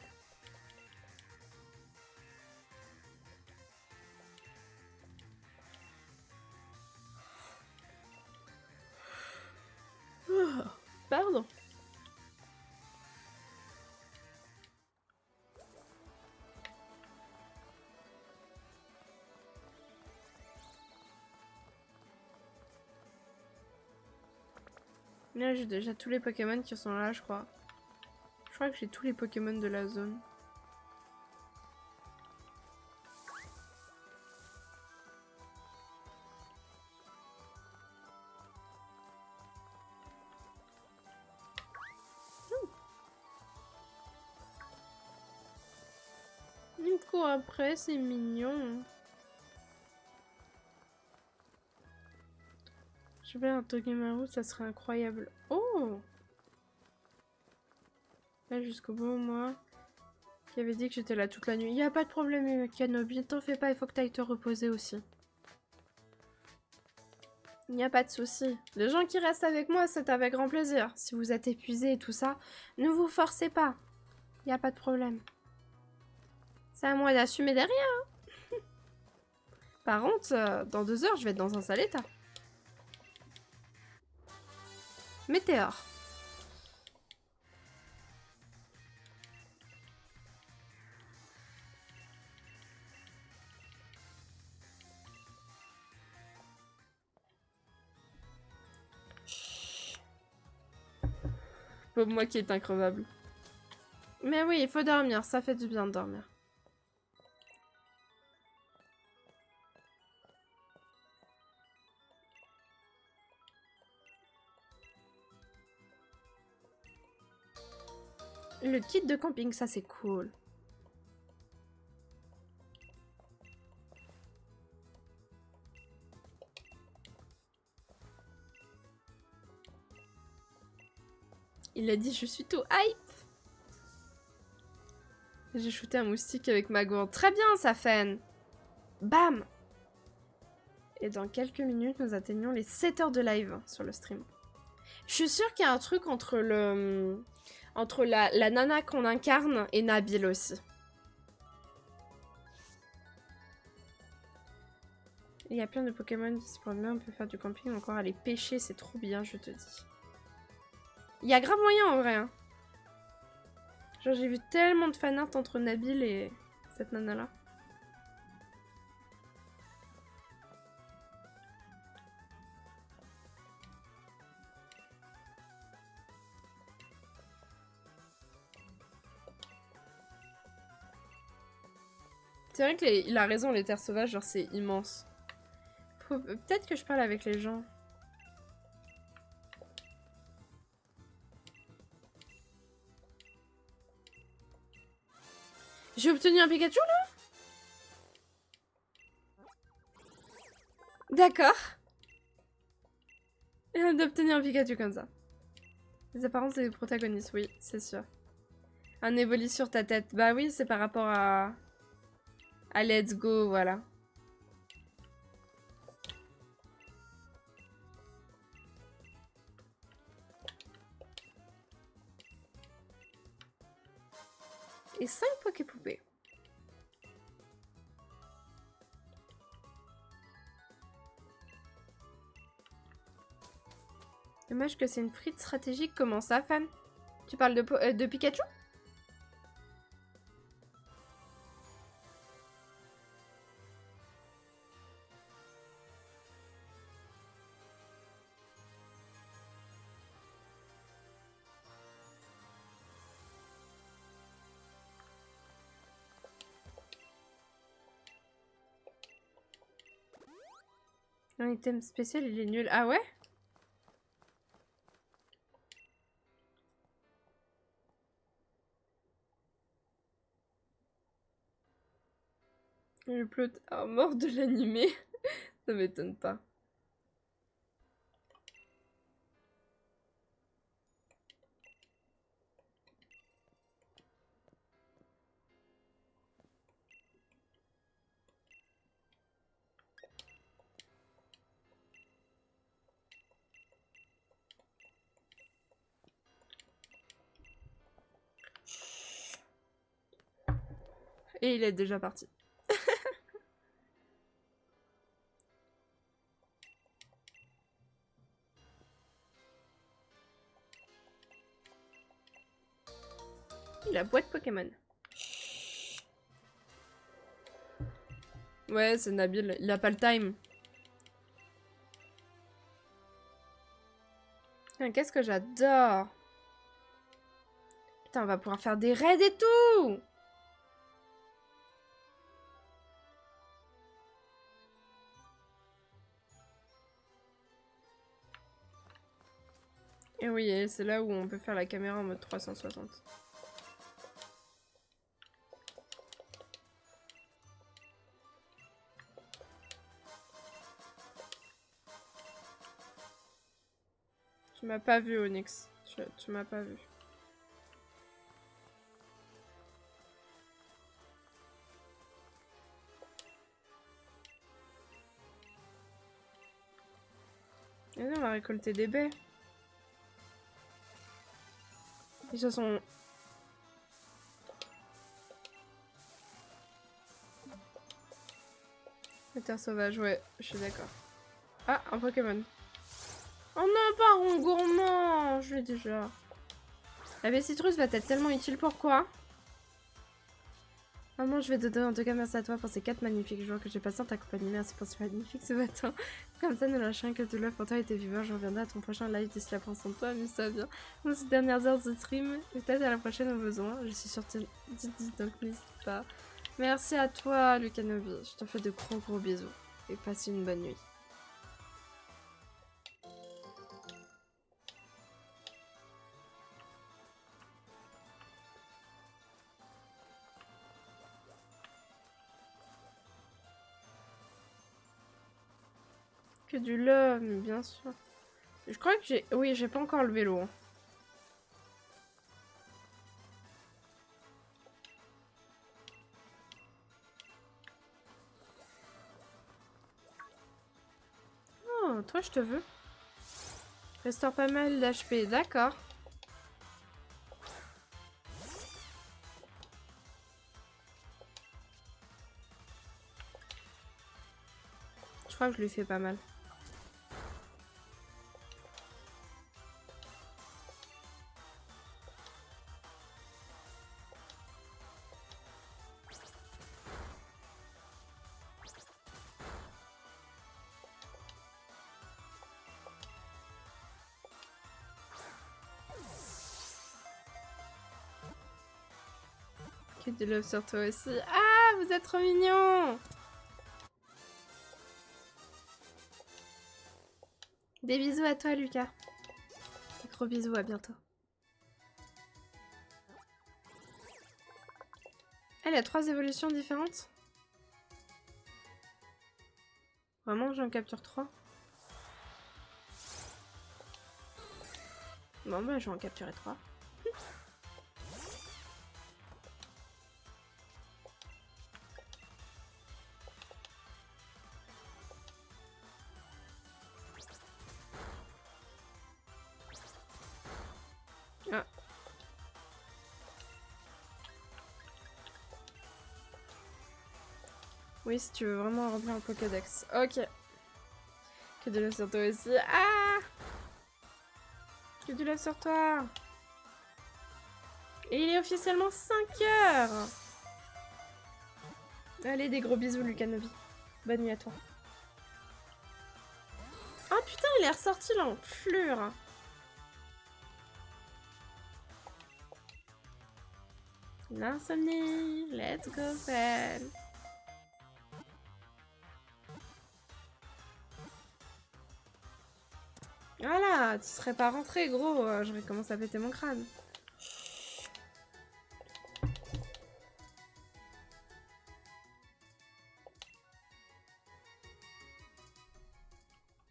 Pardon. Là, j'ai déjà tous les Pokémon qui sont là, je crois. Je crois que j'ai tous les Pokémon de la zone. Il me court après, c'est mignon. Je vais un Togemaru, ça serait incroyable. Oh! Là, jusqu'au bout, moi, qui avait dit que j'étais là toute la nuit. Y a pas de problème, Kanobi, t'en fais pas, il faut que t'ailles te reposer aussi. Il n'y a pas de souci. Les gens qui restent avec moi, c'est avec grand plaisir. Si vous êtes épuisés et tout ça, ne vous forcez pas. Il n'y a pas de problème. C'est à moi d'assumer derrière. Hein. Par contre, dans 2 heures, je vais être dans un sale état. Météore. Pauvre moi qui est increvable. Mais oui, il faut dormir, ça fait du bien de dormir. Le kit de camping, ça c'est cool. Il a dit, je suis tout hype. J'ai shooté un moustique avec ma gourde. Très bien, Safen. Bam. Et dans quelques minutes, nous atteignons les 7 heures de live sur le stream. Je suis sûre qu'il y a un truc entre la nana qu'on incarne et Nabil aussi. Il y a plein de Pokémon qui se promènent, on peut faire du camping, encore aller pêcher, c'est trop bien, je te dis. Il y a grave moyen en vrai. Hein. Genre j'ai vu tellement de fanart entre Nabil et cette nana là. C'est vrai qu'il a raison, les terres sauvages, genre c'est immense. Peut-être que je parle avec les gens. J'ai obtenu un Pikachu là? D'accord. Et on a obtenu un Pikachu comme ça. Les apparences des protagonistes, oui, c'est sûr. Un évoli sur ta tête. Bah oui, c'est par rapport à Let's Go, voilà. Et 5 Poképoupées. Dommage que c'est une frite stratégique. Comment ça, fan? Tu parles de Pikachu? Un item spécial, il est nul. Ah ouais? Le plot armor de l'animé. Ça m'étonne pas. Et il est déjà parti. La boîte Pokémon. Ouais, c'est Nabil. Il a pas le time. Qu'est-ce que j'adore. Putain, on va pouvoir faire des raids et tout. Et oui, c'est là où on peut faire la caméra en mode 360. Tu m'as pas vu, Onyx. Tu m'as pas vu. Et on va récolter des baies. Ils se sont... Les terres sauvages, ouais, je suis d'accord. Ah, un Pokémon. Oh non, pas un rond gourmand. Je l'ai déjà. La baie citrus va être tellement utile. Pourquoi? Maman, je vais te donner en tout cas merci à toi pour ces 4 magnifiques jours que j'ai passés en ta compagnie. Merci pour ce magnifique ce matin. Comme ça, ne lâche rien que de l'œuf pour toi et tes viewers. Je reviendrai à ton prochain live d'ici là. Prends soin de toi, amuse-toi bien dans ces dernières heures de stream. Peut-être à la prochaine au besoin. Je suis sûre que donc n'hésite pas. Merci à toi, Lucanobi. Je te fais de gros bisous. Et passe une bonne nuit. Que du love, mais bien sûr. Je crois que j'ai... Oui, j'ai pas encore le vélo. Oh, toi, je te veux. Restaure pas mal d'HP, d'accord. Je crois que je lui fais pas mal. Que du love sur toi aussi. Ah, vous vous êtes trop mignons. Des bisous à toi, Lucas. Des gros bisous, à bientôt. Elle a 3 évolutions différentes. Vraiment, j'en capture 3. Bon, bah, je vais en capturer 3. Ah. Oui, si tu veux vraiment remplir un Pokédex. Ok. Que du love sur toi aussi. Ah! Que du love sur toi. Et il est officiellement 5 heures. Allez, des gros bisous, Lucanovi. Bonne nuit à toi. Oh putain, il est ressorti l'enflure. L'insomnie. Let's go, Fel. Voilà, tu serais pas rentré, gros. J'aurais commencé à péter mon crâne.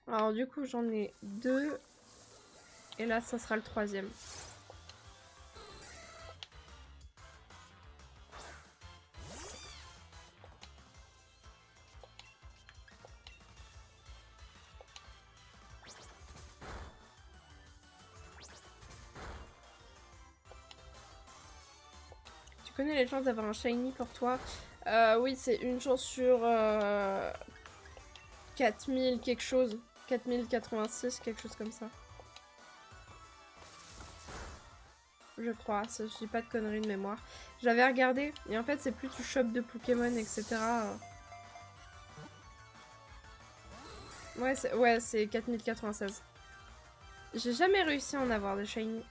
Alors du coup, j'en ai 2. Et là, ça sera le 3e. Tu connais les chances d'avoir un shiny pour toi? Oui, c'est une chance sur 4000 quelque chose. 4086, quelque chose comme ça. Je crois, ça, je dis pas de conneries de mémoire. J'avais regardé, et en fait, c'est plus tu chopes de Pokémon, etc. Ouais, c'est 4096. J'ai jamais réussi à en avoir de shiny.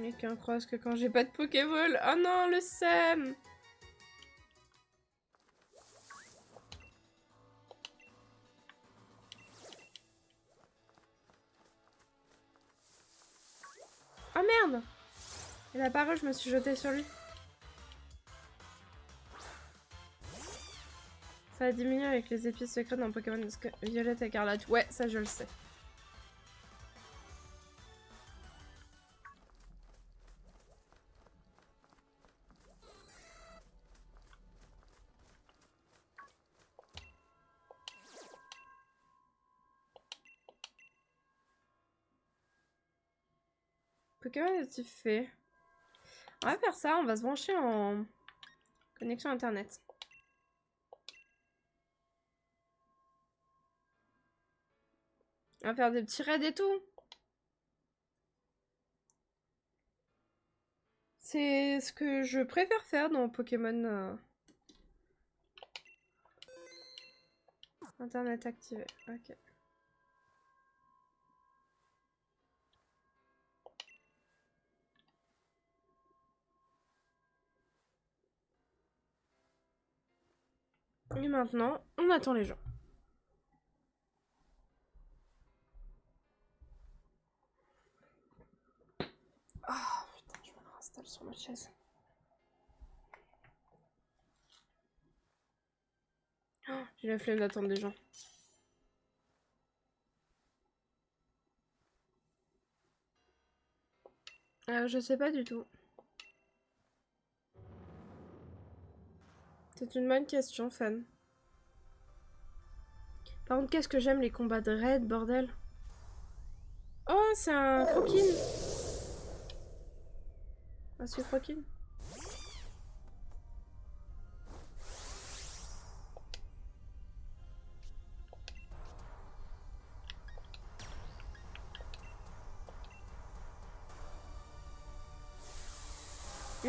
Et qu'un cross que quand j'ai pas de Pokéball. Oh non, le seum! Oh merde! Il a apparu, je me suis jetée sur lui. Ça a diminué avec les épices secrètes dans Pokémon Violette et Écarlate. Ouais, ça je le sais. Pokémon as-tu fait? On va faire ça, on va se brancher en connexion internet. On va faire des petits raids et tout. C'est ce que je préfère faire dans Pokémon. Internet activé, ok. Et maintenant, on attend les gens. Ah, putain, je me réinstalle sur ma chaise. Oh, j'ai la flemme d'attendre des gens. Je sais pas du tout. C'est une bonne question, fan. Par contre, qu'est-ce que j'aime les combats de raid, bordel. Oh, c'est un croquine. Un sucroquine.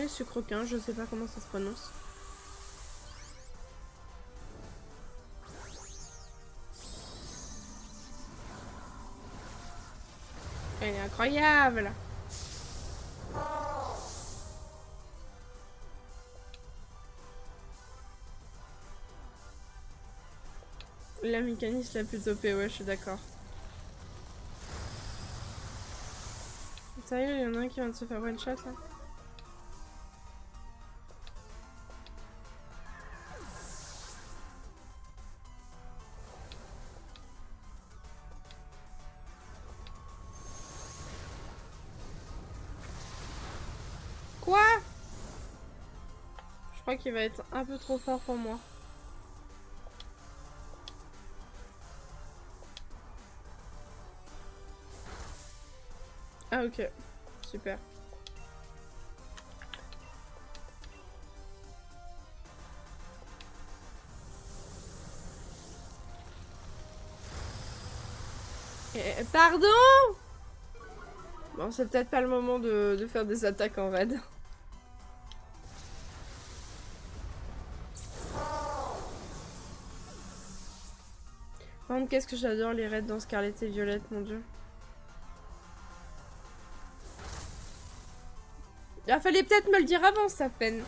Et sucroquin, je sais pas comment ça se prononce. Elle est incroyable. La mécaniste la plus OP, ouais, je suis d'accord. Sérieux, il y en a un qui vient de se faire one shot là. Quoi? Je crois qu'il va être un peu trop fort pour moi. Ah ok, super. Pardon? Bon, c'est peut-être pas le moment de faire des attaques en raid. Par contre, qu'est-ce que j'adore les raids dans Scarlet et Violet, mon dieu. Il fallait peut-être me le dire avant, ça peine.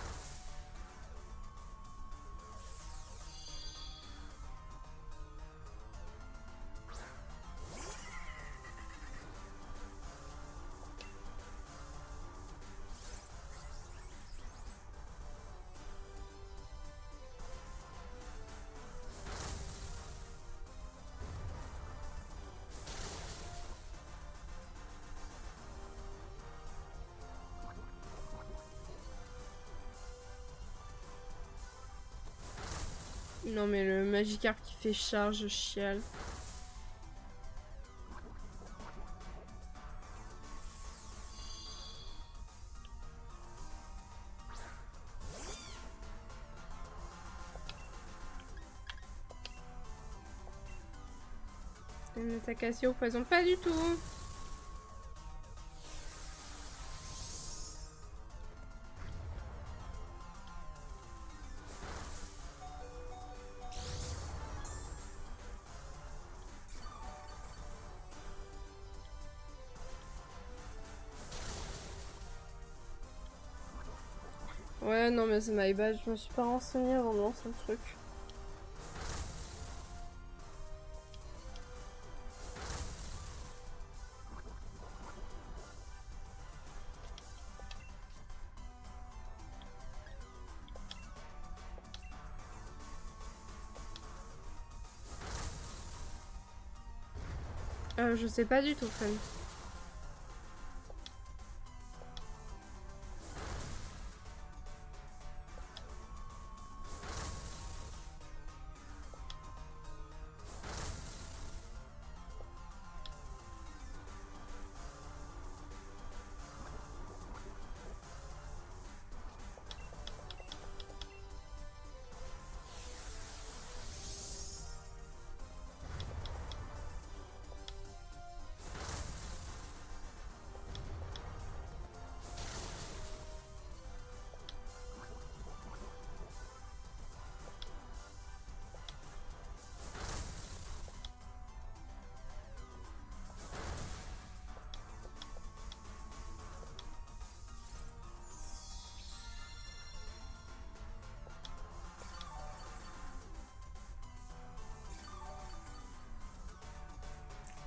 Non mais le Magikarp qui fait charge, chiale. Une attaque assez au poison, pas du tout. Ouais, non mais c'est my bad, je me suis pas renseignée avant de lancer le truc. Je sais pas du tout, Fan.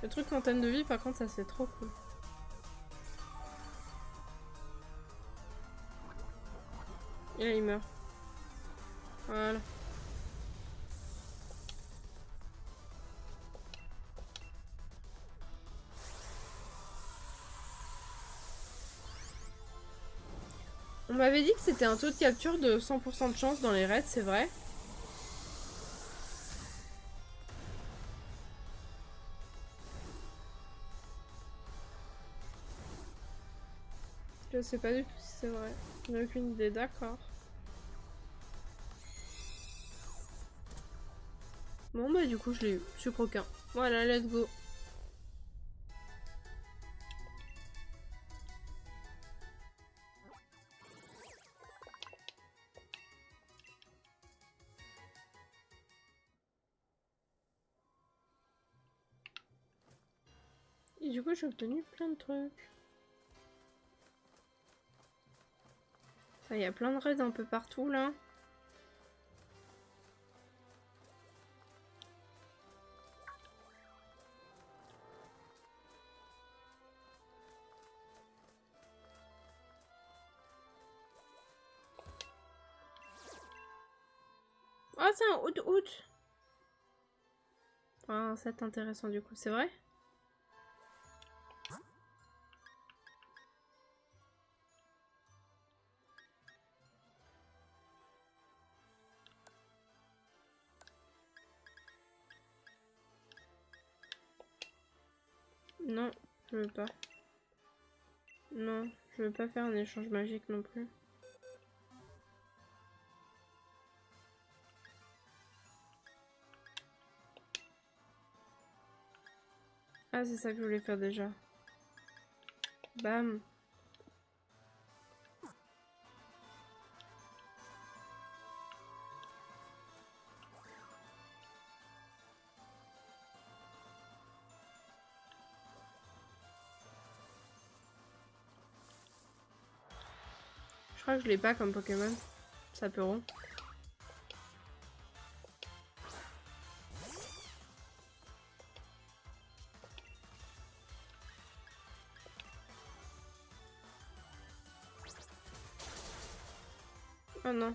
Le truc antenne de vie, par contre, ça c'est trop cool. Et là, il meurt. Voilà. On m'avait dit que c'était un taux de capture de 100% de chance dans les raids, c'est vrai? Je sais pas du tout si c'est vrai. J'ai aucune idée, d'accord. Bon bah du coup je l'ai eu, je suis croquin. Voilà, let's go. du coup, j'ai obtenu plein de trucs. Il y a plein de raids un peu partout, là. Oh, c'est un out. Ah, c'est intéressant, du coup, c'est vrai? Non, je veux pas. Non, je veux pas faire un échange magique non plus. Ah, c'est ça que je voulais faire déjà. Bam. Je crois que je l'ai pas comme Pokémon. Saperon. Oh non.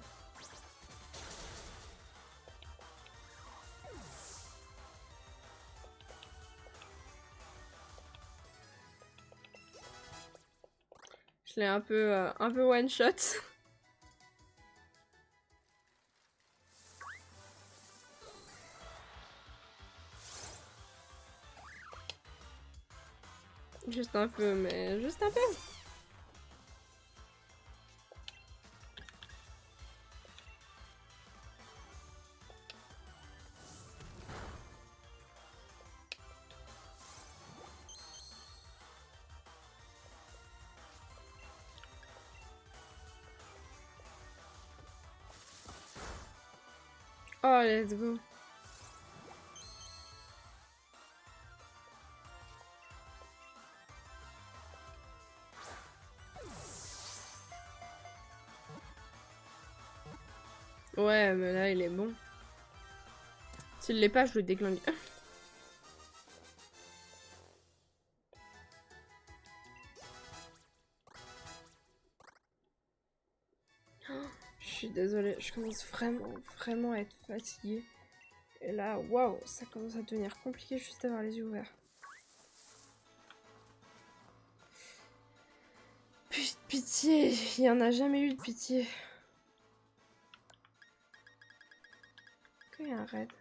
Je l'ai un peu one shot. Juste un peu, mais juste un peu. Oh, let's go. Ouais, mais là, il est bon. S'il l'est pas, je le déclenche. Je suis désolée, je commence vraiment à être fatiguée. Et là, waouh, ça commence à devenir compliqué juste d'avoir les yeux ouverts. Pitié, il y en a jamais eu de pitié. Qu'il y a un raid.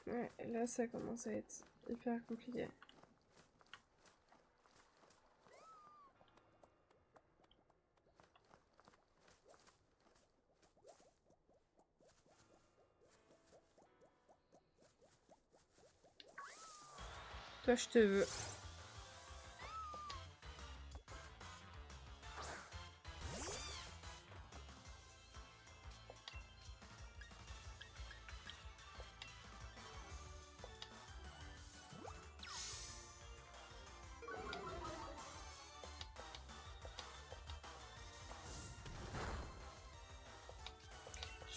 Ouais, là ça commence à être hyper compliqué. Toi, je te veux.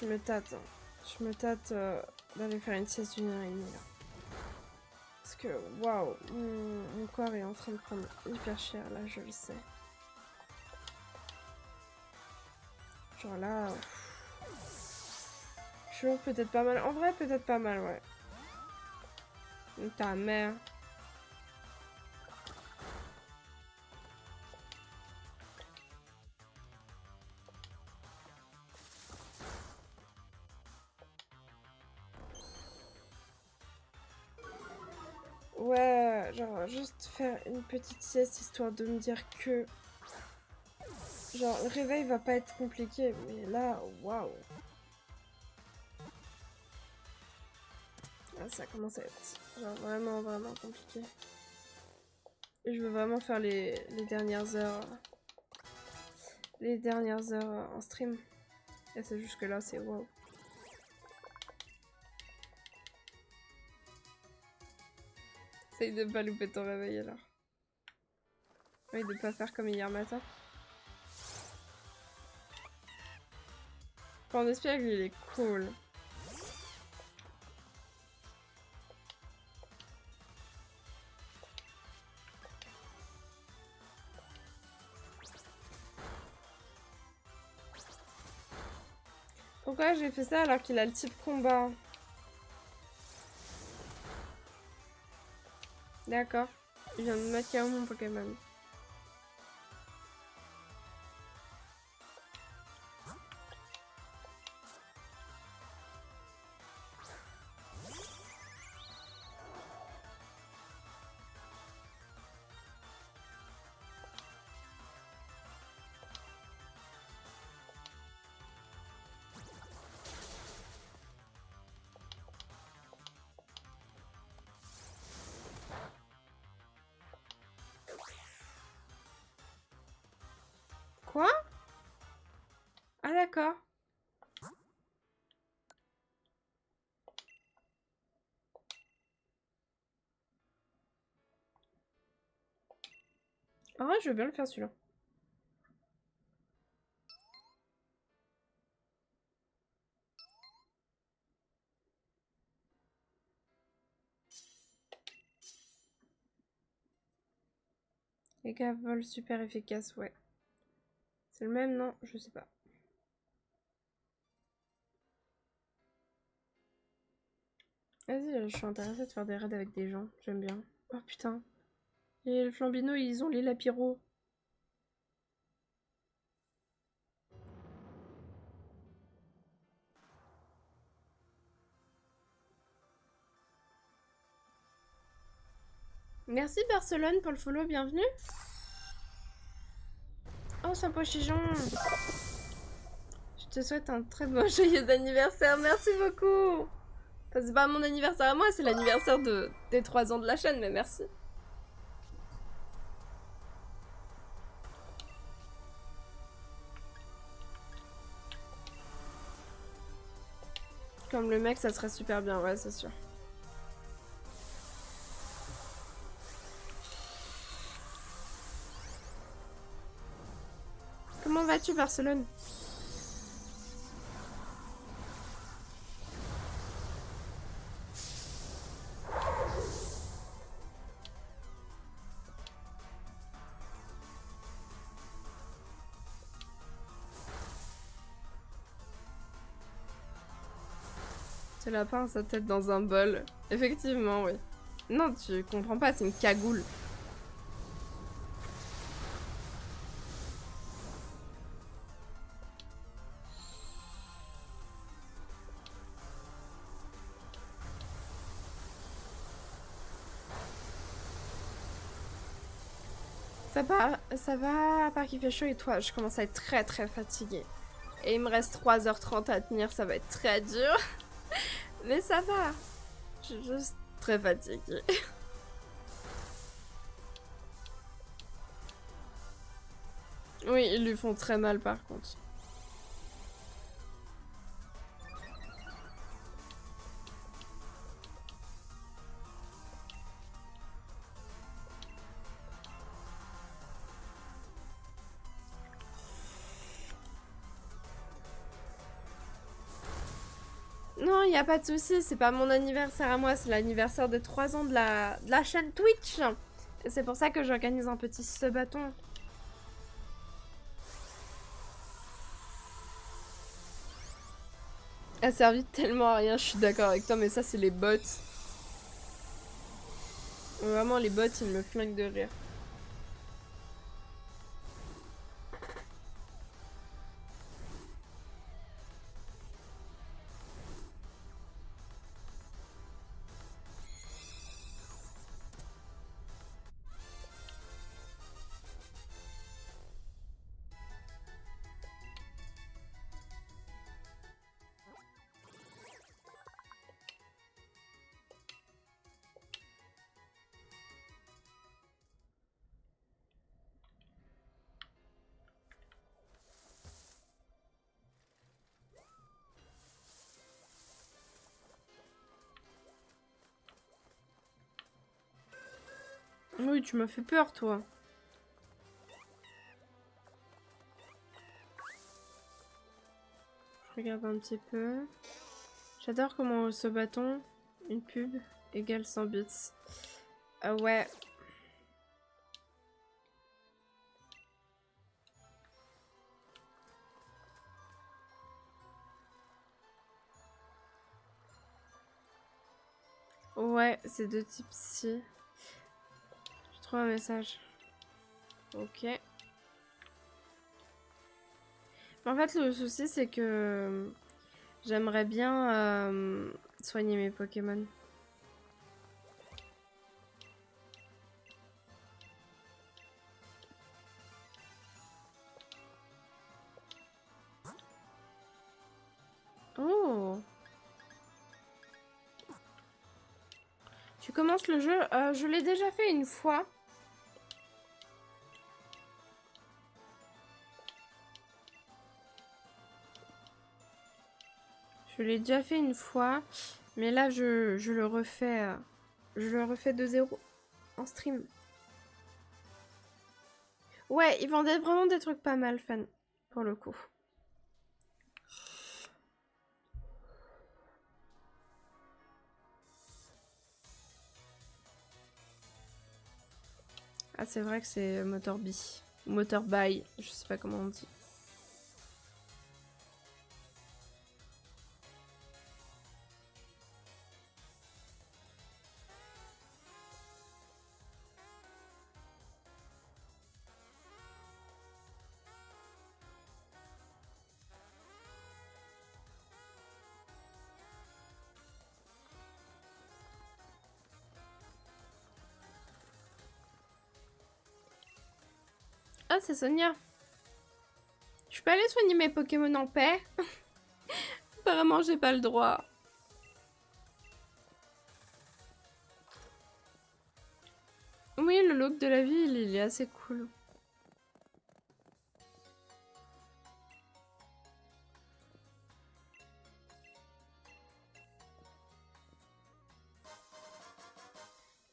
Je me tâte. Hein. Je me tâte d'aller faire une sieste d'une heure et demie là. Parce que, waouh, mon corps est en train de prendre hyper cher là, je le sais. Genre là... Je suis peut-être pas mal. En vrai, peut-être pas mal, ouais. Ta mère. Ouais, genre juste faire une petite sieste histoire de me dire que Genre, le réveil va pas être compliqué, mais là, waouh. Ah, ça commence à être genre, vraiment, vraiment compliqué. Et je veux vraiment faire les dernières heures. Les dernières heures en stream. Et c'est jusque là, c'est waouh. Essaye de pas louper ton réveil alors. Oui, de pas faire comme hier matin. Enfin, on espère qu'il est cool. Pourquoi j'ai fait ça alors qu'il a le type combat? D'accord. Il vient de mettre KO mon Pokémon. Quoi? Ah d'accord. En vrai, je veux bien le faire celui-là. Les gars volent super efficace, ouais. C'est le même, non? Je sais pas. Vas-y, je suis intéressée de faire des raids avec des gens. J'aime bien. Oh putain. Et le Flambino, ils ont les Lapiro. Merci Barcelone pour le follow, bienvenue. Oh, sympa Chijon. Je te souhaite un très beau joyeux anniversaire, merci beaucoup. Enfin, c'est pas mon anniversaire à moi, c'est l'anniversaire des 3 ans de la chaîne, mais merci. Comme le mec, ça serait super bien, ouais, c'est sûr. Comment vas-tu, Barcelone? Ce lapin a sa tête dans un bol. Effectivement, oui. Non, tu comprends pas, c'est une cagoule. Ça va, à part qu'il fait chaud et toi, je commence à être très très fatiguée. Et il me reste 3h30 à tenir, ça va être très dur. Mais ça va. Je suis juste très fatiguée. Oui, ils lui font très mal par contre. Non, il n'y a pas de souci, c'est pas mon anniversaire à moi, c'est l'anniversaire des 3 ans de la chaîne Twitch. Et c'est pour ça que j'organise un petit subathon. Elle servi tellement à rien, je suis d'accord avec toi, mais ça, c'est les bots. Vraiment, les bots, ils me flinguent de rire. Oui, tu m'as fait peur, toi. Je regarde un petit peu. J'adore comment ce bâton, une pub, égale 100 bits. Ah ouais. Ouais, c'est de type si. Je trouve un message. Ok. En fait, le souci, c'est que j'aimerais bien soigner mes Pokémon. Oh! Tu commences le jeu? Je l'ai déjà fait une fois. Je l'ai déjà fait une fois. Mais là, je le refais. Je le refais de zéro en stream. Ouais, ils vendaient vraiment des trucs pas mal fun. Pour le coup. Ah, c'est vrai que c'est Motor B. Motor Buy. Je sais pas comment on dit. Ah, c'est Sonia. Je peux aller soigner mes Pokémon en paix? Apparemment, j'ai pas le droit. Oui, le look de la ville, il est assez cool.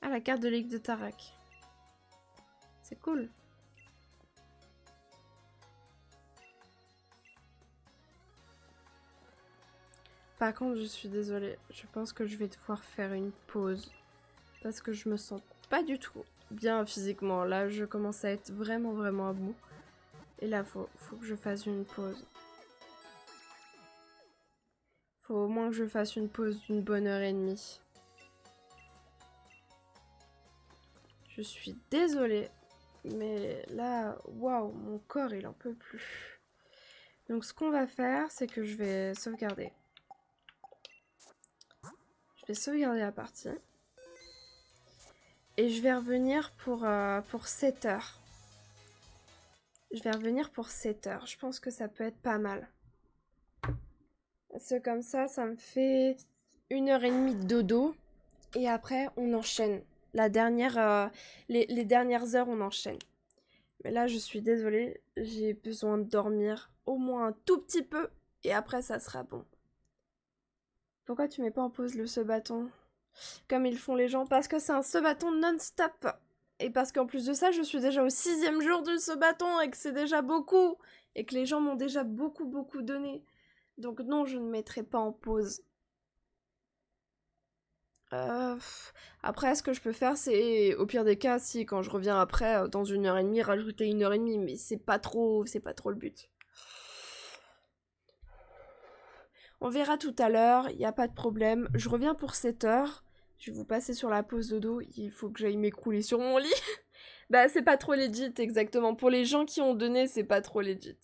Ah, la carte de Ligue de Tarak. C'est cool. Par contre, je suis désolée. Je pense que je vais devoir faire une pause. Parce que je me sens pas du tout bien physiquement. Là, je commence à être vraiment, vraiment à bout. Et là, faut que je fasse une pause. Faut au moins que je fasse une pause d'une bonne heure et demie. Je suis désolée. Mais là, waouh, mon corps, il en peut plus. Donc, ce qu'on va faire, c'est que je vais sauvegarder. Je vais sauvegarder la partie. Et je vais revenir pour 7 heures. Je vais revenir pour 7 heures. Je pense que ça peut être pas mal. C'est comme ça me fait 1 heure et demie de dodo. Et après, on enchaîne. La dernière, les dernières heures, on enchaîne. Mais là, je suis désolée. J'ai besoin de dormir au moins un tout petit peu. Et après, ça sera bon. Pourquoi tu mets pas en pause le se-bâton comme ils font les gens? Parce que c'est un se-bâton non-stop. Et parce qu'en plus de ça, je suis déjà au 6e jour du se-bâton et que c'est déjà beaucoup. Et que les gens m'ont déjà beaucoup, beaucoup donné. Donc non, je ne mettrai pas en pause. Après, ce que je peux faire, c'est, au pire des cas, si quand je reviens après, dans 1 heure et demie, rajouter 1 heure et demie. Mais c'est pas trop le but. On verra tout à l'heure, il n'y a pas de problème. Je reviens pour 7 heures. Je vais vous passer sur la pause dodo. Il faut que j'aille m'écrouler sur mon lit. Bah, c'est pas trop legit, exactement. Pour les gens qui ont donné, c'est pas trop legit.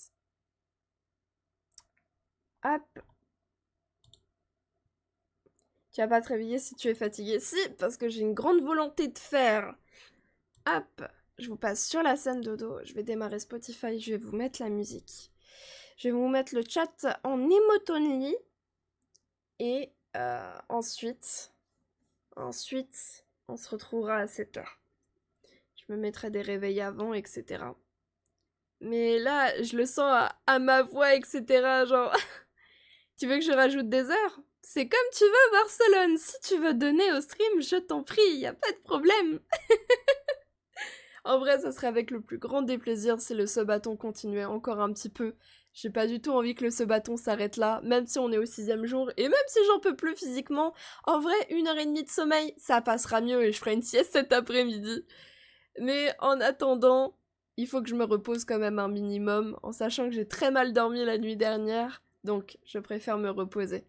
Hop. Tu vas pas te réveiller si tu es fatigué. Si, parce que j'ai une grande volonté de faire. Hop. Je vous passe sur la scène dodo. Je vais démarrer Spotify. Je vais vous mettre la musique. Je vais vous mettre le chat en emote only. Et ensuite, on se retrouvera à 7 heures. Je me mettrai des réveils avant, etc. Mais là, je le sens à ma voix, etc. Genre, tu veux que je rajoute des heures? C'est comme tu veux, Barcelone. Si tu veux donner au stream, je t'en prie, y a pas de problème. En vrai, ça serait avec le plus grand des plaisirs si le Sebaton continuait encore un petit peu. J'ai pas du tout envie que le Sebaton s'arrête là, même si on est au 6e jour, et même si j'en peux plus physiquement. En vrai, 1h30 de sommeil, ça passera mieux et je ferai une sieste cet après-midi. Mais en attendant, il faut que je me repose quand même un minimum, en sachant que j'ai très mal dormi la nuit dernière, donc je préfère me reposer.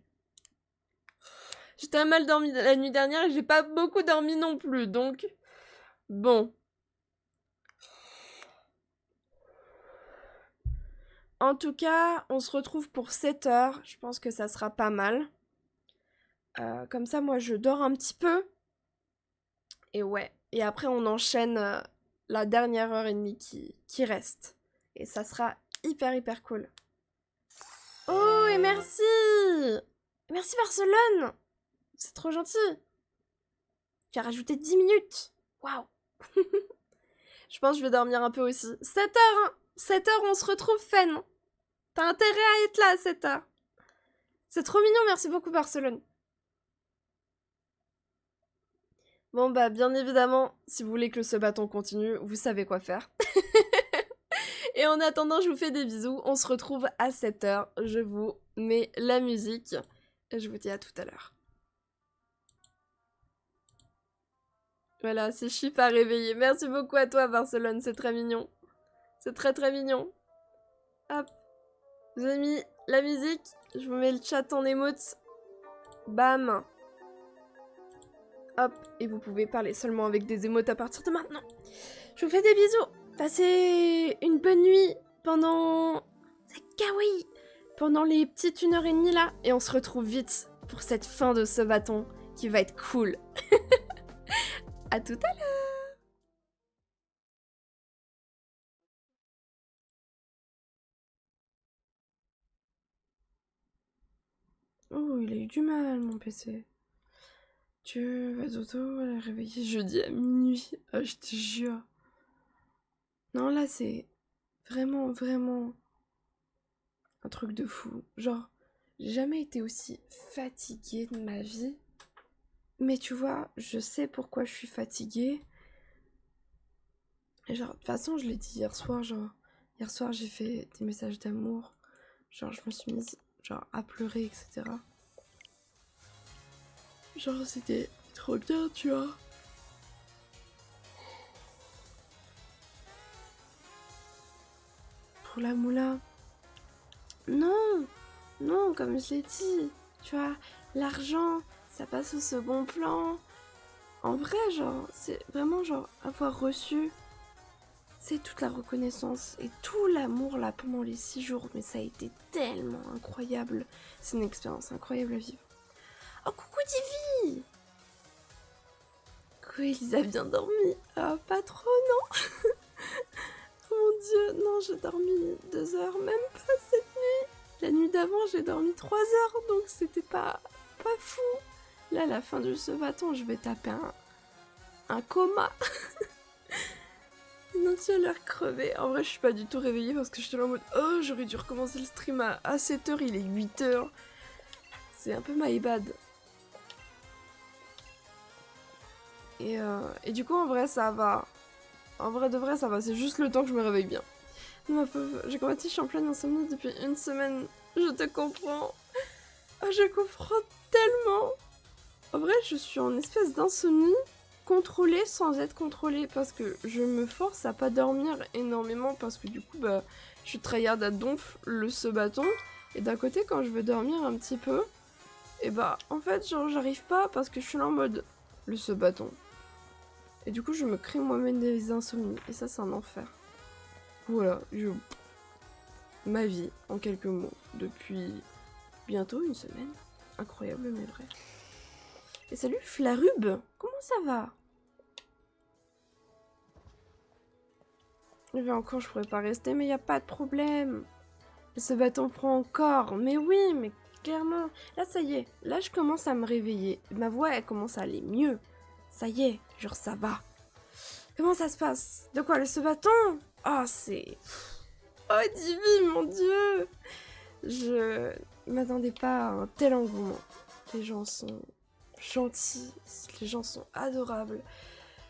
J'ai très mal dormi la nuit dernière et j'ai pas beaucoup dormi non plus, donc bon. En tout cas, on se retrouve pour 7 heures. Je pense que ça sera pas mal. Comme ça, moi, je dors un petit peu. Et ouais. Et après, on enchaîne la dernière heure et demie qui reste. Et ça sera hyper cool. Oh, et merci! Merci Barcelone! C'est trop gentil. Tu as rajouté 10 minutes. Waouh! Je pense que je vais dormir un peu aussi. 7 heures, hein! 7 heures, on se retrouve, Fen. T'as intérêt à être là à 7 heures. C'est trop mignon, merci beaucoup Barcelone. Bon bah bien évidemment, si vous voulez que ce bâton continue, vous savez quoi faire. Et en attendant, je vous fais des bisous. On se retrouve à 7 heures. Je vous mets la musique. Et je vous dis à tout à l'heure. Voilà, c'est Chip à réveiller. Merci beaucoup à toi Barcelone, c'est très mignon. C'est très mignon. Hop. Je vous ai mis la musique. Je vous mets le chat en émote. Bam. Hop. Et vous pouvez parler seulement avec des émotes à partir de maintenant. Je vous fais des bisous. Passez une bonne nuit pendant... C'est kawaii. Pendant les petites 1h30 là. Et on se retrouve vite pour cette fin de ce bâton qui va être cool. À tout à l'heure. Oh, il a eu du mal, mon PC. Tu vas dodo, elle est réveillée jeudi à minuit. Ah, je te jure. Non, là, c'est vraiment un truc de fou. Genre, j'ai jamais été aussi fatiguée de ma vie. Mais tu vois, je sais pourquoi je suis fatiguée. Et genre, de toute façon, je l'ai dit hier soir, genre, hier soir, j'ai fait des messages d'amour. Genre, je me suis mise, genre, à pleurer, etc. Genre, c'était trop bien, tu vois. Pour la moula. Non, non, comme je l'ai dit, tu vois, l'argent, ça passe au second plan. En vrai, genre, c'est vraiment genre avoir reçu, c'est toute la reconnaissance et tout l'amour là pendant les 6 jours, mais ça a été tellement incroyable. C'est une expérience incroyable à vivre. Oh, coucou Divi! Coucou Elisa, bien dormi? Ah, pas trop, non? Oh mon dieu, non, j'ai dormi 2 heures, même pas cette nuit. La nuit d'avant, j'ai dormi 3 heures, donc c'était pas fou. Là, à la fin de ce bâton, je vais taper un coma. Non, tu as l'air crevé. En vrai, je suis pas du tout réveillée parce que j'étais là en mode oh, j'aurais dû recommencer le stream à 7h, il est 8h. C'est un peu my bad. Et du coup, en vrai, ça va. En vrai de vrai, ça va. C'est juste le temps que je me réveille bien. Ma pauvre, j'ai combattu, je suis en pleine insomnie depuis 1 semaine. Je te comprends. Oh, je comprends tellement. En vrai, je suis en espèce d'insomnie contrôlée sans être contrôlée parce que je me force à pas dormir énormément parce que du coup, bah, je suis tryhard à donf ce bâton. Et d'un côté, quand je veux dormir un petit peu, et bah, en fait, genre, j'arrive pas parce que je suis là en mode ce bâton. Et du coup, je me crée moi-même des insomnies. Et ça, c'est un enfer. Voilà, ma vie, en quelques mots, depuis bientôt 1 semaine. Incroyable, mais vrai. Et salut Flarube, comment ça va? Il y avait encore, je pourrais pas rester, mais y a pas de problème. Ce bâton prend encore, mais oui, mais clairement. Là, ça y est, là, je commence à me réveiller. Ma voix, elle commence à aller mieux. Ça y est, genre, ça va. Comment ça se passe? De quoi, ce bâton? Oh, c'est... Oh, Divi, mon Dieu! Je m'attendais pas à un tel engouement. Les gens sont gentils, les gens sont adorables.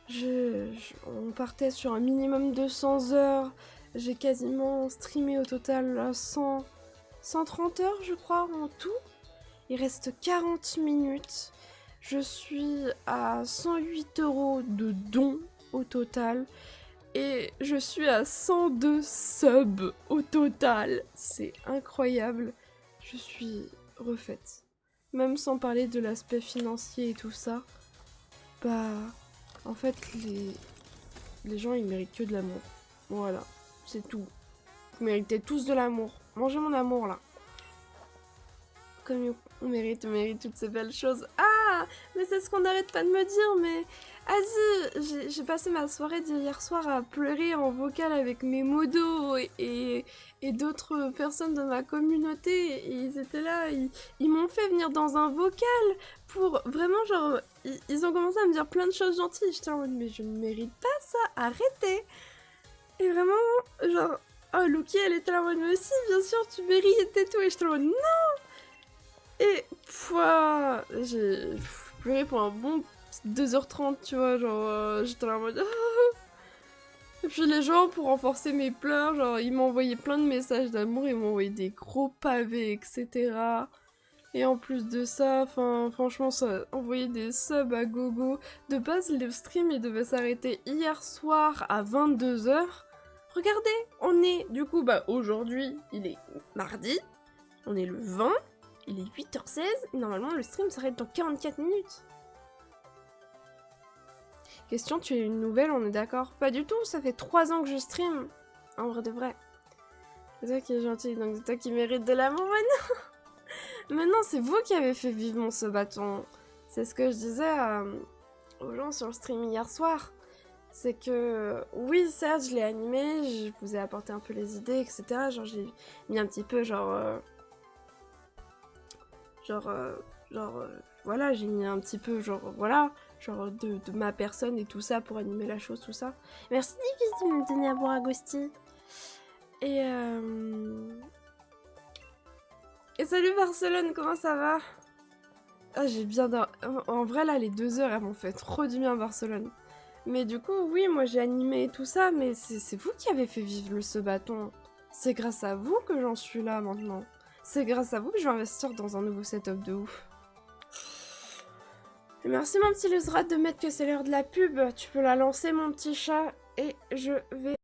On partait sur un minimum de 100 heures. J'ai quasiment streamé au total 130 heures, je crois, en tout. Il reste 40 minutes. Je suis à 108 € de dons au total. Et je suis à 102 subs au total. C'est incroyable. Je suis refaite. Même sans parler de l'aspect financier et tout ça. Bah, en fait, les gens, ils méritent que de l'amour. Voilà, c'est tout. Vous méritez tous de l'amour. Mangez mon amour, là. Comme on mérite toutes ces belles choses. Ah, mais c'est ce qu'on n'arrête pas de me dire, mais... Vas-y, j'ai passé ma soirée d'hier soir à pleurer en vocal avec mes modos et d'autres personnes de ma communauté. Et ils étaient là, ils m'ont fait venir dans un vocal pour vraiment, genre... Ils ont commencé à me dire plein de choses gentilles. J'étais en mode, mais je ne mérite pas ça, arrêtez. Et vraiment, genre... Oh, Lucky, elle était là en mode, mais si, bien sûr, tu mérites et tout. Et j'étais en mode, non. Et j'ai pleuré pour un bon 2h30, tu vois, genre j'étais là en mode... Et puis les gens, pour renforcer mes pleurs, genre ils m'envoyaient plein de messages d'amour, ils m'envoyaient des gros pavés, etc. Et en plus de ça, franchement, ça envoyait des subs à gogo. De base, le stream, il devait s'arrêter hier soir à 22h. Regardez, on est, du coup, aujourd'hui, il est mardi, on est le 20, il est 8h16, et normalement, le stream s'arrête dans 44 minutes. Question, tu es une nouvelle, on est d'accord? Pas du tout, ça fait 3 ans que je stream. En vrai de vrai. C'est toi qui es gentil, donc c'est toi qui mérites de l'amour maintenant. Maintenant, c'est vous qui avez fait vivre ce bâton. C'est ce que je disais aux gens sur le stream hier soir. C'est que, oui, certes, je l'ai animé, je vous ai apporté un peu les idées, etc. Genre, j'ai mis un petit peu, voilà, j'ai mis un petit peu, voilà, de ma personne et tout ça pour animer la chose, tout ça. Merci Divise de me donner à boire à Ghosty. Et salut Barcelone, comment ça va? Ah, j'ai bien en vrai, là, les 2 heures, elles m'ont fait trop du bien à Barcelone. Mais du coup, oui, moi j'ai animé tout ça, mais c'est vous qui avez fait vivre ce bâton. C'est grâce à vous que j'en suis là maintenant. C'est grâce à vous que je vais investir dans un nouveau setup de ouf. Et merci mon petit Luzrat de mettre que c'est l'heure de la pub. Tu peux la lancer mon petit chat et je vais...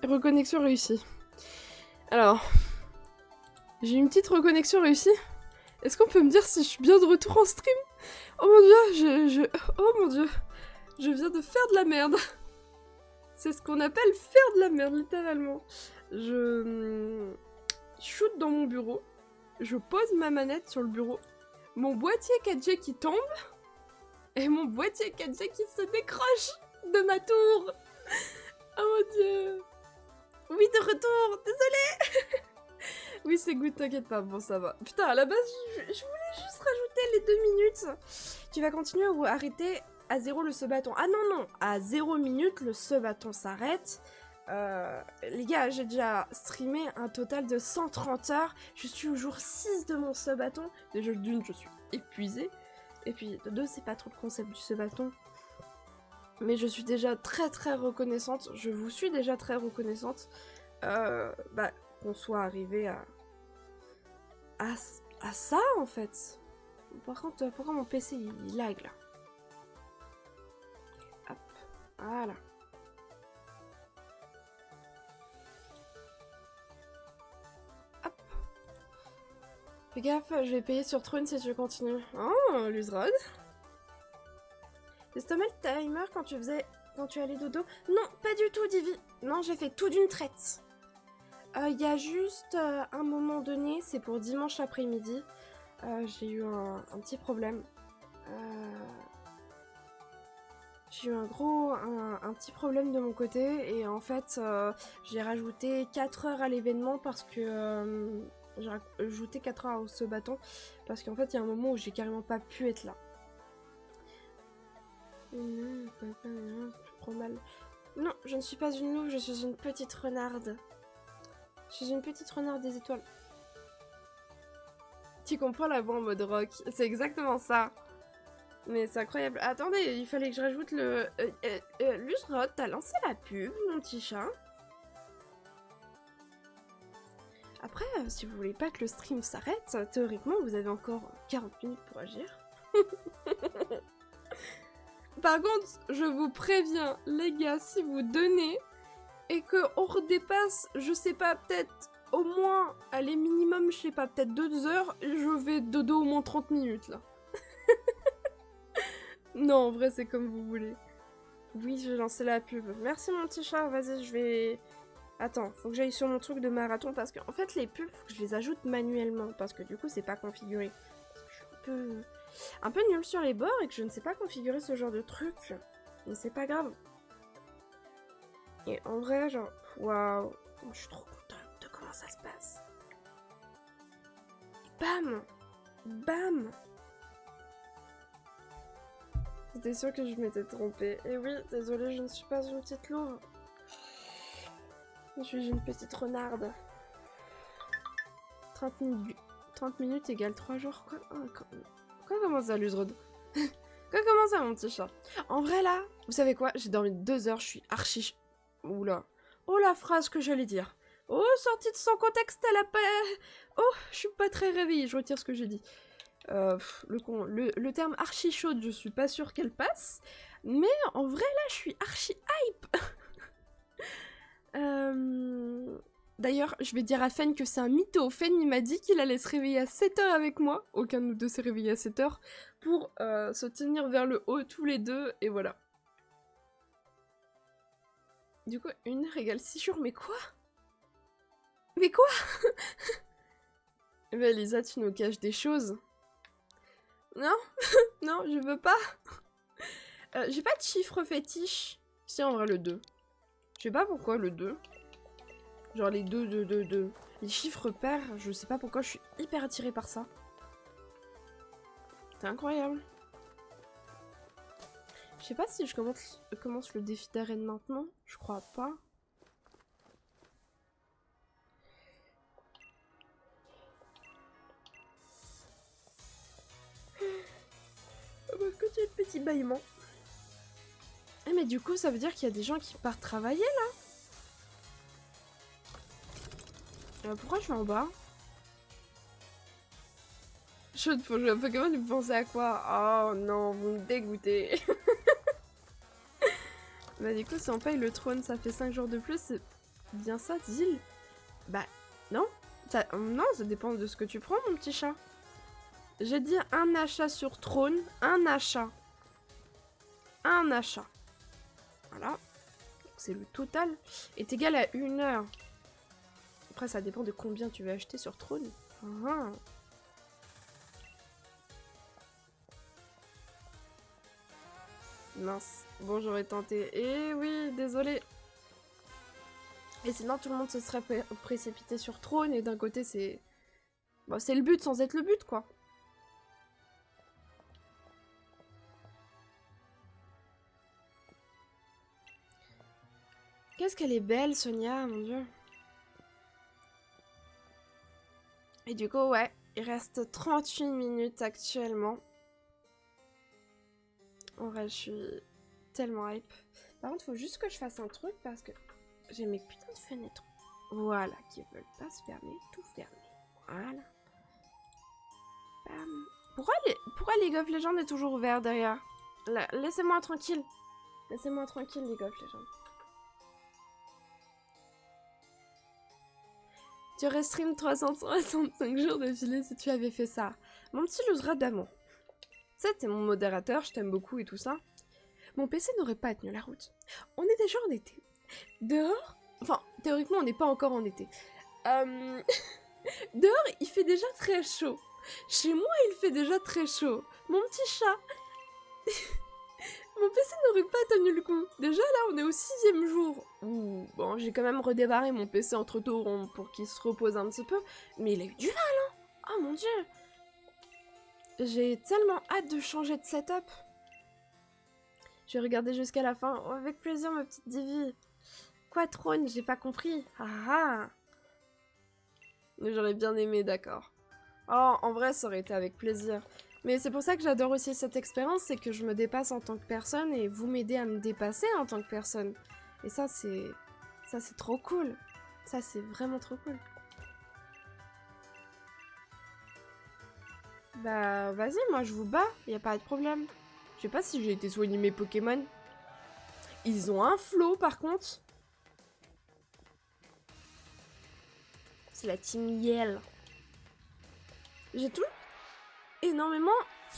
Reconnexion réussie. Alors, j'ai une petite reconnexion réussie. Est-ce qu'on peut me dire si je suis bien de retour en stream? Oh mon dieu, oh mon dieu. Je viens de faire de la merde. C'est ce qu'on appelle faire de la merde, littéralement. Je shoot dans mon bureau. Je pose ma manette sur le bureau. Mon boîtier 4G qui tombe. Et mon boîtier 4G qui se décroche de ma tour. Oh mon dieu. Oui, de retour, désolée. Oui, c'est good, t'inquiète pas, bon, ça va. Putain, à la base, je voulais juste rajouter les 2 minutes. Tu vas continuer ou arrêter à 0 le se-bâton? Ah non, à 0 minutes, le se-bâton s'arrête. Les gars, j'ai déjà streamé un total de 130 heures. Je suis au jour 6 de mon se-bâton. Déjà, d'une, je suis épuisée. Et puis, de deux, c'est pas trop le concept du se-bâton. Mais je suis déjà très très reconnaissante. Je vous suis déjà très reconnaissante. Qu'on soit arrivé à ça en fait. Par contre, pourquoi mon PC il lag là? Hop, voilà. Hop. Fais gaffe, je vais payer sur Throne si tu continues. Oh, Luzrod. T'as stoppé le timer quand tu allais dodo? Non, pas du tout, Divi. Non, j'ai fait tout d'une traite. Il y a juste un moment donné, c'est pour dimanche après-midi, j'ai eu un petit problème. J'ai eu un petit problème de mon côté et en fait j'ai rajouté 4 heures à l'événement parce que j'ai rajouté 4 heures au se-bâton parce qu'en fait il y a un moment où j'ai carrément pas pu être là. Je prends mal. Non, je ne suis pas une louve, je suis une petite renarde. Je suis une petite renarde des étoiles. Tu comprends la voix en mode rock? C'est exactement ça. Mais c'est incroyable. Attendez, il fallait que je rajoute le... Lusrod, t'as lancé la pub, mon petit chat. Après, si vous voulez pas que le stream s'arrête, théoriquement, vous avez encore 40 minutes pour agir. Par contre, je vous préviens, les gars, si vous donnez et qu'on redépasse, je sais pas, peut-être au moins, allez, minimum, je sais pas, peut-être 2 heures, je vais dodo au moins 30 minutes, là. Non, en vrai, c'est comme vous voulez. Oui, je vais lancer la pub. Merci, mon petit chat, vas-y, je vais... Attends, faut que j'aille sur mon truc de marathon, parce qu'en fait, les pubs, faut que je les ajoute manuellement, parce que du coup, c'est pas configuré. Parce que je suis un peu nulle sur les bords et que je ne sais pas configurer ce genre de truc. Mais c'est pas grave. Et en vrai, genre, waouh, je suis trop contente de comment ça se passe. Et bam, bam. J'étais sûre que je m'étais trompée. Et oui, désolée, je ne suis pas une petite louve. Je suis une petite renarde. 30 minutes égale 3 jours. Quoi comment ça, Lusrod? Quoi comment ça, mon petit chat? En vrai, là, vous savez quoi? J'ai dormi 2 heures, je suis archi... Oula. Oh, la phrase que j'allais dire. Oh, sortie de son contexte, elle a pas... Oh, je suis pas très réveillée, je retire ce que j'ai dit. Le terme archi chaude, je suis pas sûre qu'elle passe. Mais en vrai, là, je suis archi hype. D'ailleurs, je vais dire à Fen que c'est un mytho. Fen, il m'a dit qu'il allait se réveiller à 7h avec moi. Aucun de nous deux s'est réveillé à 7h. Pour se tenir vers le haut tous les deux. Et voilà. Du coup, 1 heure égale 6 jours. Mais quoi? Mais quoi? Mais Lisa, tu nous caches des choses. Non? Non, je veux pas. J'ai pas de chiffre fétiche. Si, en vrai, le 2. Je sais pas pourquoi le 2. Genre les 2. Les chiffres pairs, je sais pas pourquoi, je suis hyper attirée par ça. C'est incroyable. Je sais pas si je commence le défi d'arène maintenant. Je crois pas. Parce que tu es le petit bâillement. Eh mais du coup, ça veut dire qu'il y a des gens qui partent travailler là. Pourquoi je suis en bas? Chaude pour jouer à Pokémon, vous pensez à quoi? Oh non, vous me dégoûtez. Bah du coup, si on paye le trône, ça fait 5 jours de plus, c'est bien ça, Zil? Bah non, non, ça dépend de ce que tu prends, mon petit chat. J'ai dit un achat sur trône, un achat. Un achat. Voilà. C'est le total. Est égal à 1 heure. Après, ça dépend de combien tu veux acheter sur trône. Ah. Mince. Bon, j'aurais tenté. Eh oui, désolé. Et sinon, tout le monde se serait précipité sur trône. Et d'un côté, c'est... Bon, c'est le but sans être le but, quoi. Qu'est-ce qu'elle est belle, Sonia, mon dieu. Et du coup, ouais, il reste 38 minutes actuellement. En vrai, je suis tellement hype. Par contre, faut juste que je fasse un truc parce que j'ai mes putains de fenêtres. Voilà, qui veulent pas se fermer, tout fermer. Voilà. Bam. Pourquoi League of Legends est toujours ouvert derrière? Laissez-moi tranquille. Laissez-moi tranquille, League of Legends. Tu aurais stream 365 jours d'affilée si tu avais fait ça. Mon petit loserat d'amour. Tu sais, t'es mon modérateur, je t'aime beaucoup et tout ça. Mon PC n'aurait pas tenu la route. On est déjà en été. Dehors, enfin, théoriquement, on n'est pas encore en été. Dehors, il fait déjà très chaud. Chez moi, il fait déjà très chaud. Mon petit chat. Mon PC n'aurait pas tenu le coup. Déjà, là, on est au 6e jour. Ouh, bon, j'ai quand même redémarré mon PC entre temps pour qu'il se repose un petit peu. Mais il a eu du mal, hein. Oh mon dieu. J'ai tellement hâte de changer de setup. Je vais regarder jusqu'à la fin. Oh, avec plaisir, ma petite Divi. Quoi, Trône? J'ai pas compris. Ah ah. Mais j'aurais bien aimé, d'accord. Oh, en vrai, ça aurait été avec plaisir. Mais c'est pour ça que j'adore aussi cette expérience, c'est que je me dépasse en tant que personne et vous m'aidez à me dépasser en tant que personne. Et ça, c'est... Ça, c'est trop cool. Ça, c'est vraiment trop cool. Bah, vas-y, moi, je vous bats. Y a pas de problème. Je sais pas si j'ai été soigner mes Pokémon. Ils ont un flow, par contre. C'est la team Yell. J'ai tout énormément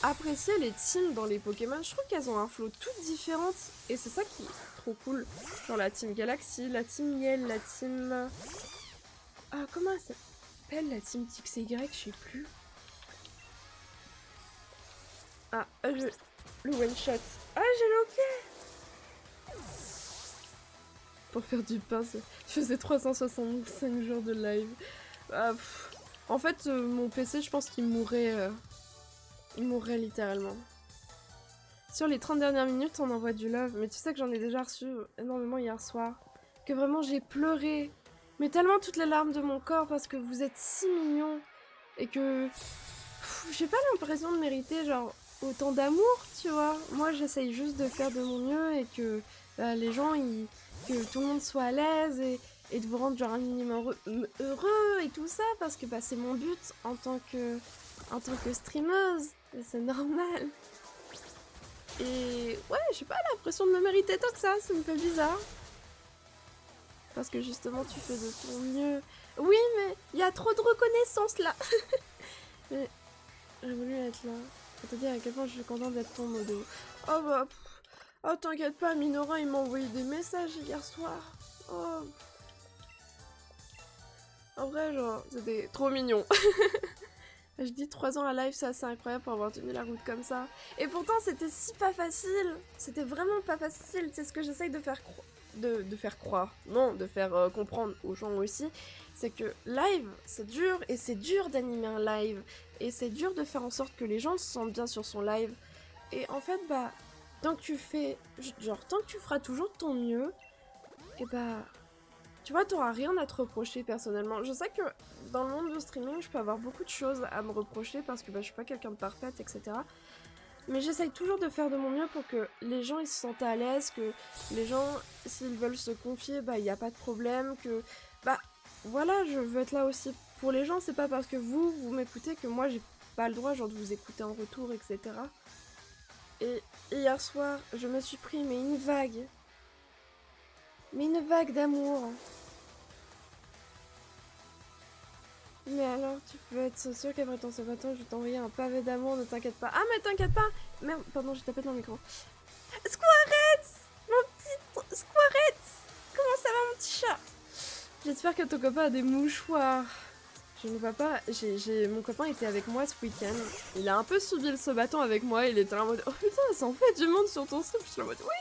apprécié les teams dans les Pokémon. Je trouve qu'elles ont un flow toutes différentes. Et c'est ça qui est trop cool. Genre la team Galaxy, la team Yell, la team... Ah, comment elle s'appelle la team XY? Je sais plus. Ah, le one shot. Ah, j'ai loqué. Pour faire du pain, je faisais 365 jours de live. Ah, en fait, mon PC, je pense qu'il mourrait... il mourrait littéralement. Sur les 30 dernières minutes, on envoie du love. Mais tu sais que j'en ai déjà reçu énormément hier soir. Que vraiment, j'ai pleuré. Mais tellement toutes les larmes de mon corps parce que vous êtes si mignons. Et que... j'ai pas l'impression de mériter, genre, autant d'amour, tu vois. Moi, j'essaye juste de faire de mon mieux et que les gens, que tout le monde soit à l'aise et de vous rendre genre un minimum heureux et tout ça. Parce que c'est mon but en tant que streameuse. Et c'est normal. Et ouais, j'ai pas l'impression de me mériter tant que ça me fait bizarre. Parce que justement, tu fais de ton mieux. Oui, mais il y a trop de reconnaissance là. Mais j'ai voulu être là. Pour te dire à quel point je suis contente d'être ton modo. Oh bah... Oh t'inquiète pas, Minora il m'a envoyé des messages hier soir. Oh... En vrai, genre, c'était trop mignon. Je dis 3 ans à live, c'est assez incroyable pour avoir tenu la route comme ça. Et pourtant, c'était si pas facile. C'était vraiment pas facile. C'est ce que j'essaye de faire croire. Non, de faire comprendre aux gens aussi. C'est que live, c'est dur. Et c'est dur d'animer un live. Et c'est dur de faire en sorte que les gens se sentent bien sur son live. Et en fait, tant que tu fais... Genre, tant que tu feras toujours de ton mieux, et tu vois, t'auras rien à te reprocher personnellement. Je sais que dans le monde du streaming, je peux avoir beaucoup de choses à me reprocher parce que je suis pas quelqu'un de parfaite, etc. Mais j'essaye toujours de faire de mon mieux pour que les gens ils se sentent à l'aise, que les gens, s'ils veulent se confier, il n'y a pas de problème, que... voilà, je veux être là aussi pour les gens. C'est pas parce que vous m'écoutez que moi j'ai pas le droit genre de vous écouter en retour, etc. Et hier soir, je me suis pris une vague d'amour. Mais alors, tu peux être sûr qu'après ton sabaton, je vais t'envoyer un pavé d'amour, ne t'inquiète pas. Ah, mais t'inquiète pas. Merde, pardon, j'ai tapé dans le micro. Squarette, mon petit Squarette. Comment ça va, mon petit chat? J'espère que ton copain a des mouchoirs. Je ne vois pas, mon copain était avec moi ce week-end. Il a un peu subi le sabaton avec moi, il était en mode oh putain, ça en fait du monde sur ton stream. Je suis en mode oui.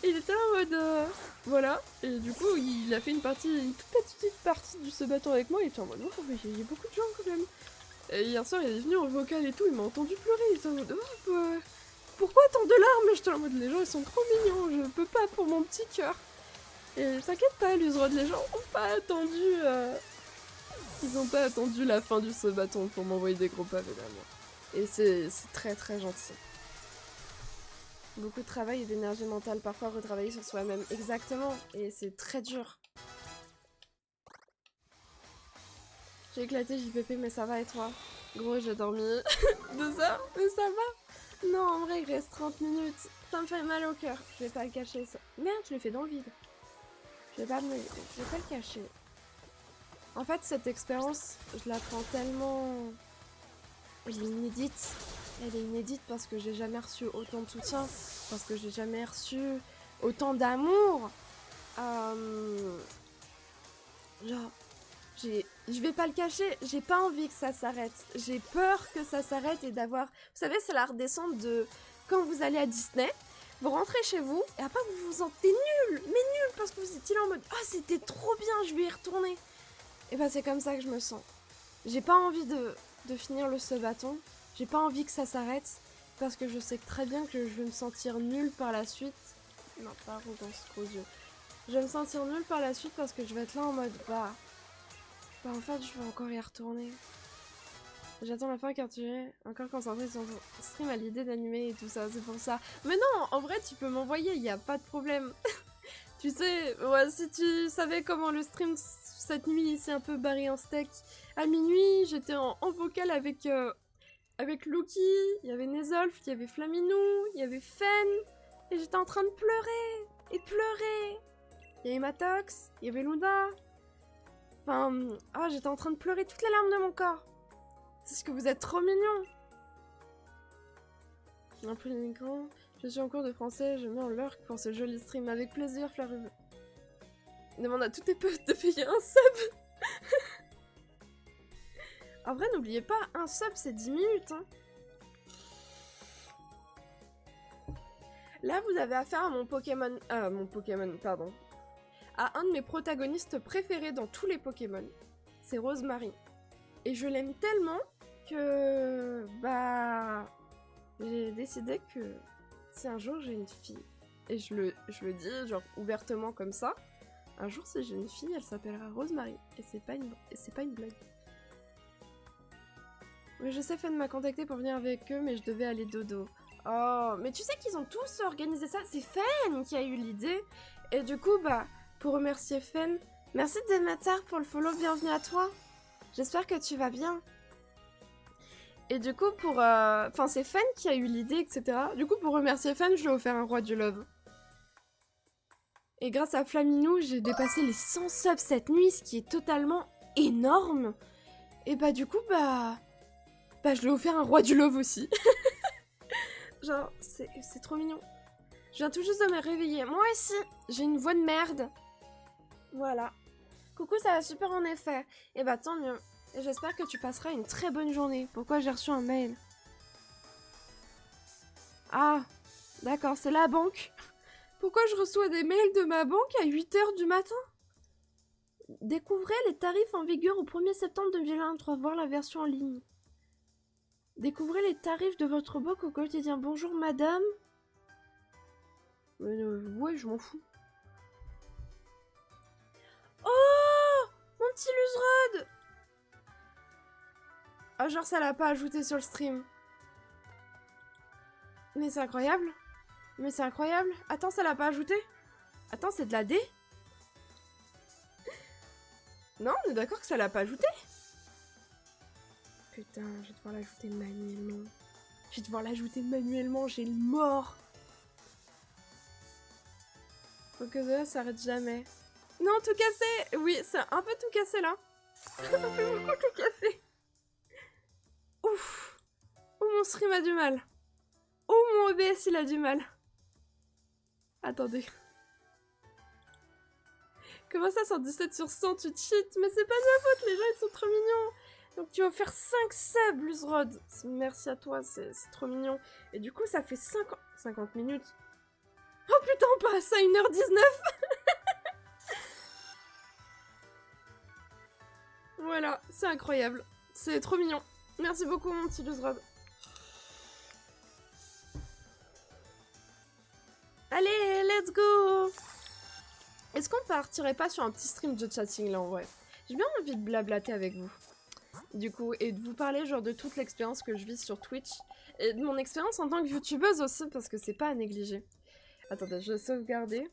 Il était en mode voilà, et du coup il a fait une toute petite partie du sabaton avec moi. Il était en mode oh mais il y a beaucoup de gens quand même. Et hier soir il est venu en vocal et tout, il m'a entendu pleurer. Il était en mode oh, pourquoi tant de larmes? J'étais en mode les gens ils sont trop mignons, je peux pas pour mon petit cœur. Et t'inquiète pas, l'Uzrod, les gens ont pas attendu ils ont pas attendu la fin du sabaton pour m'envoyer des gros pavés d'amour. Et c'est très très gentil. Beaucoup de travail et d'énergie mentale, parfois retravailler sur soi-même. Exactement, et c'est très dur. J'ai éclaté JPP, mais ça va et toi? Gros, j'ai dormi 2 heures, mais ça va. Non, en vrai, il reste 30 minutes. Ça me fait mal au cœur, je vais pas le cacher. Ça. Merde, je l'ai fait dans le vide. Je vais pas le cacher. En fait, cette expérience, je la prends tellement... Elle est inédite. Elle est inédite parce que j'ai jamais reçu autant de soutien, parce que j'ai jamais reçu autant d'amour. Genre, je vais pas le cacher, j'ai pas envie que ça s'arrête. J'ai peur que ça s'arrête et d'avoir... Vous savez, c'est la redescente de... Quand vous allez à Disney, vous rentrez chez vous et après vous vous sentez nul, mais nul, parce que vous étiez là en mode « Ah, c'était trop bien, je vais y retourner !» Et c'est comme ça que je me sens. J'ai pas envie de finir le sabaton. J'ai pas envie que ça s'arrête. Parce que je sais très bien que je vais me sentir nulle par la suite. Non, pas arrogance, gros yeux. Je vais me sentir nulle par la suite parce que je vais être là en mode bah en fait je vais encore y retourner. J'attends la fin car tu es encore concentré sur ton stream à l'idée d'animer et tout ça, c'est pour ça. Mais non, en vrai tu peux m'envoyer, y a pas de problème. Tu sais, ouais, si tu savais comment le stream cette nuit s'est un peu barré en steak. À minuit, j'étais en vocal avec Loki, il y avait Nezolf, il y avait Flaminou, il y avait Fen, et j'étais en train de pleurer, et pleurer. Il y avait Matox, il y avait Luna. Enfin, j'étais en train de pleurer toutes les larmes de mon corps. C'est ce que vous êtes trop mignons. Un peu l'écran. Je suis en cours de français, je mets en lurk pour ce joli stream. Avec plaisir, Fleur. Demande à tous tes potes de payer un sub. En vrai, n'oubliez pas, un sub c'est 10 minutes. Hein. Là, vous avez affaire à mon Pokémon. Pardon. À un de mes protagonistes préférés dans tous les Pokémon. C'est Rosemary. Et je l'aime tellement que. J'ai décidé que si un jour j'ai une fille, et je le dis genre ouvertement comme ça, un jour si j'ai une fille, elle s'appellera Rosemary. Et c'est pas une blague. Mais je sais, Fen m'a contacté pour venir avec eux, mais je devais aller dodo. Oh, mais tu sais qu'ils ont tous organisé ça. C'est Fen qui a eu l'idée. Et du coup, pour remercier Fen, merci Demeter pour le follow, bienvenue à toi. J'espère que tu vas bien. Et du coup, c'est Fen qui a eu l'idée, etc. Du coup, pour remercier Fen, je lui ai offert un roi du love. Et grâce à Flaminou, j'ai dépassé les 100 subs cette nuit, ce qui est totalement énorme. Et du coup, je lui ai offert un roi du love aussi. Genre, c'est trop mignon. Je viens tout juste de me réveiller. Moi aussi, j'ai une voix de merde. Voilà. Coucou, ça va super en effet. Et tant mieux. Et j'espère que tu passeras une très bonne journée. Pourquoi j'ai reçu un mail? Ah, d'accord, c'est la banque. Pourquoi je reçois des mails de ma banque à 8h du matin? Découvrez les tarifs en vigueur au 1er septembre 2023. Voir la version en ligne. Découvrez les tarifs de votre banque au quotidien. Bonjour madame. Ouais, je m'en fous. Oh, mon petit Luzrod. Ah, genre ça l'a pas ajouté sur le stream. Mais c'est incroyable. Mais c'est incroyable. Attends, ça l'a pas ajouté? Attends, c'est de la D? Non, on est d'accord que ça l'a pas ajouté? Putain, je vais devoir l'ajouter manuellement. J'ai le mort. Faut que ça s'arrête jamais. Non, tout cassé. Oui, c'est un peu tout cassé là. Un peu beaucoup tout cassé. Ouf. Oh, mon stream a du mal. Oh, mon OBS il a du mal. Attendez. Comment ça, 117 sur 100, tu cheats? Mais c'est pas de ma faute, les gens ils sont trop mignons. Donc tu vas faire 5 subs, Luzrod. Merci à toi, c'est trop mignon. Et du coup, ça fait 50 minutes. Oh putain, on passe à 1h19. Voilà, c'est incroyable. C'est trop mignon. Merci beaucoup, mon petit Luzrod. Allez, let's go. Est-ce qu'on partirait pas sur un petit stream de chatting là en vrai? J'ai bien envie de blablater avec vous. Du coup, et de vous parler genre de toute l'expérience que je vis sur Twitch. Et de mon expérience en tant que youtubeuse aussi, parce que c'est pas à négliger. Attendez, je vais sauvegarder.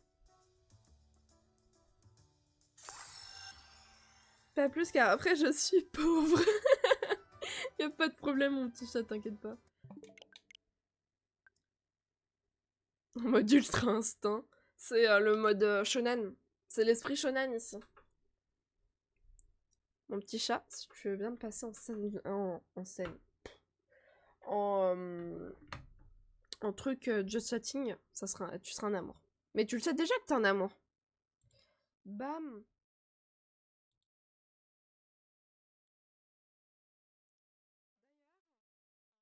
Pas plus car après je suis pauvre. Y'a pas de problème mon petit chat, t'inquiète pas. En mode ultra instinct. C'est le mode shonen. C'est l'esprit shonen ici. Mon petit chat, si tu veux bien me passer en scène. En truc just chatting, tu seras un amour. Mais tu le sais déjà que t'es un amour. Bam.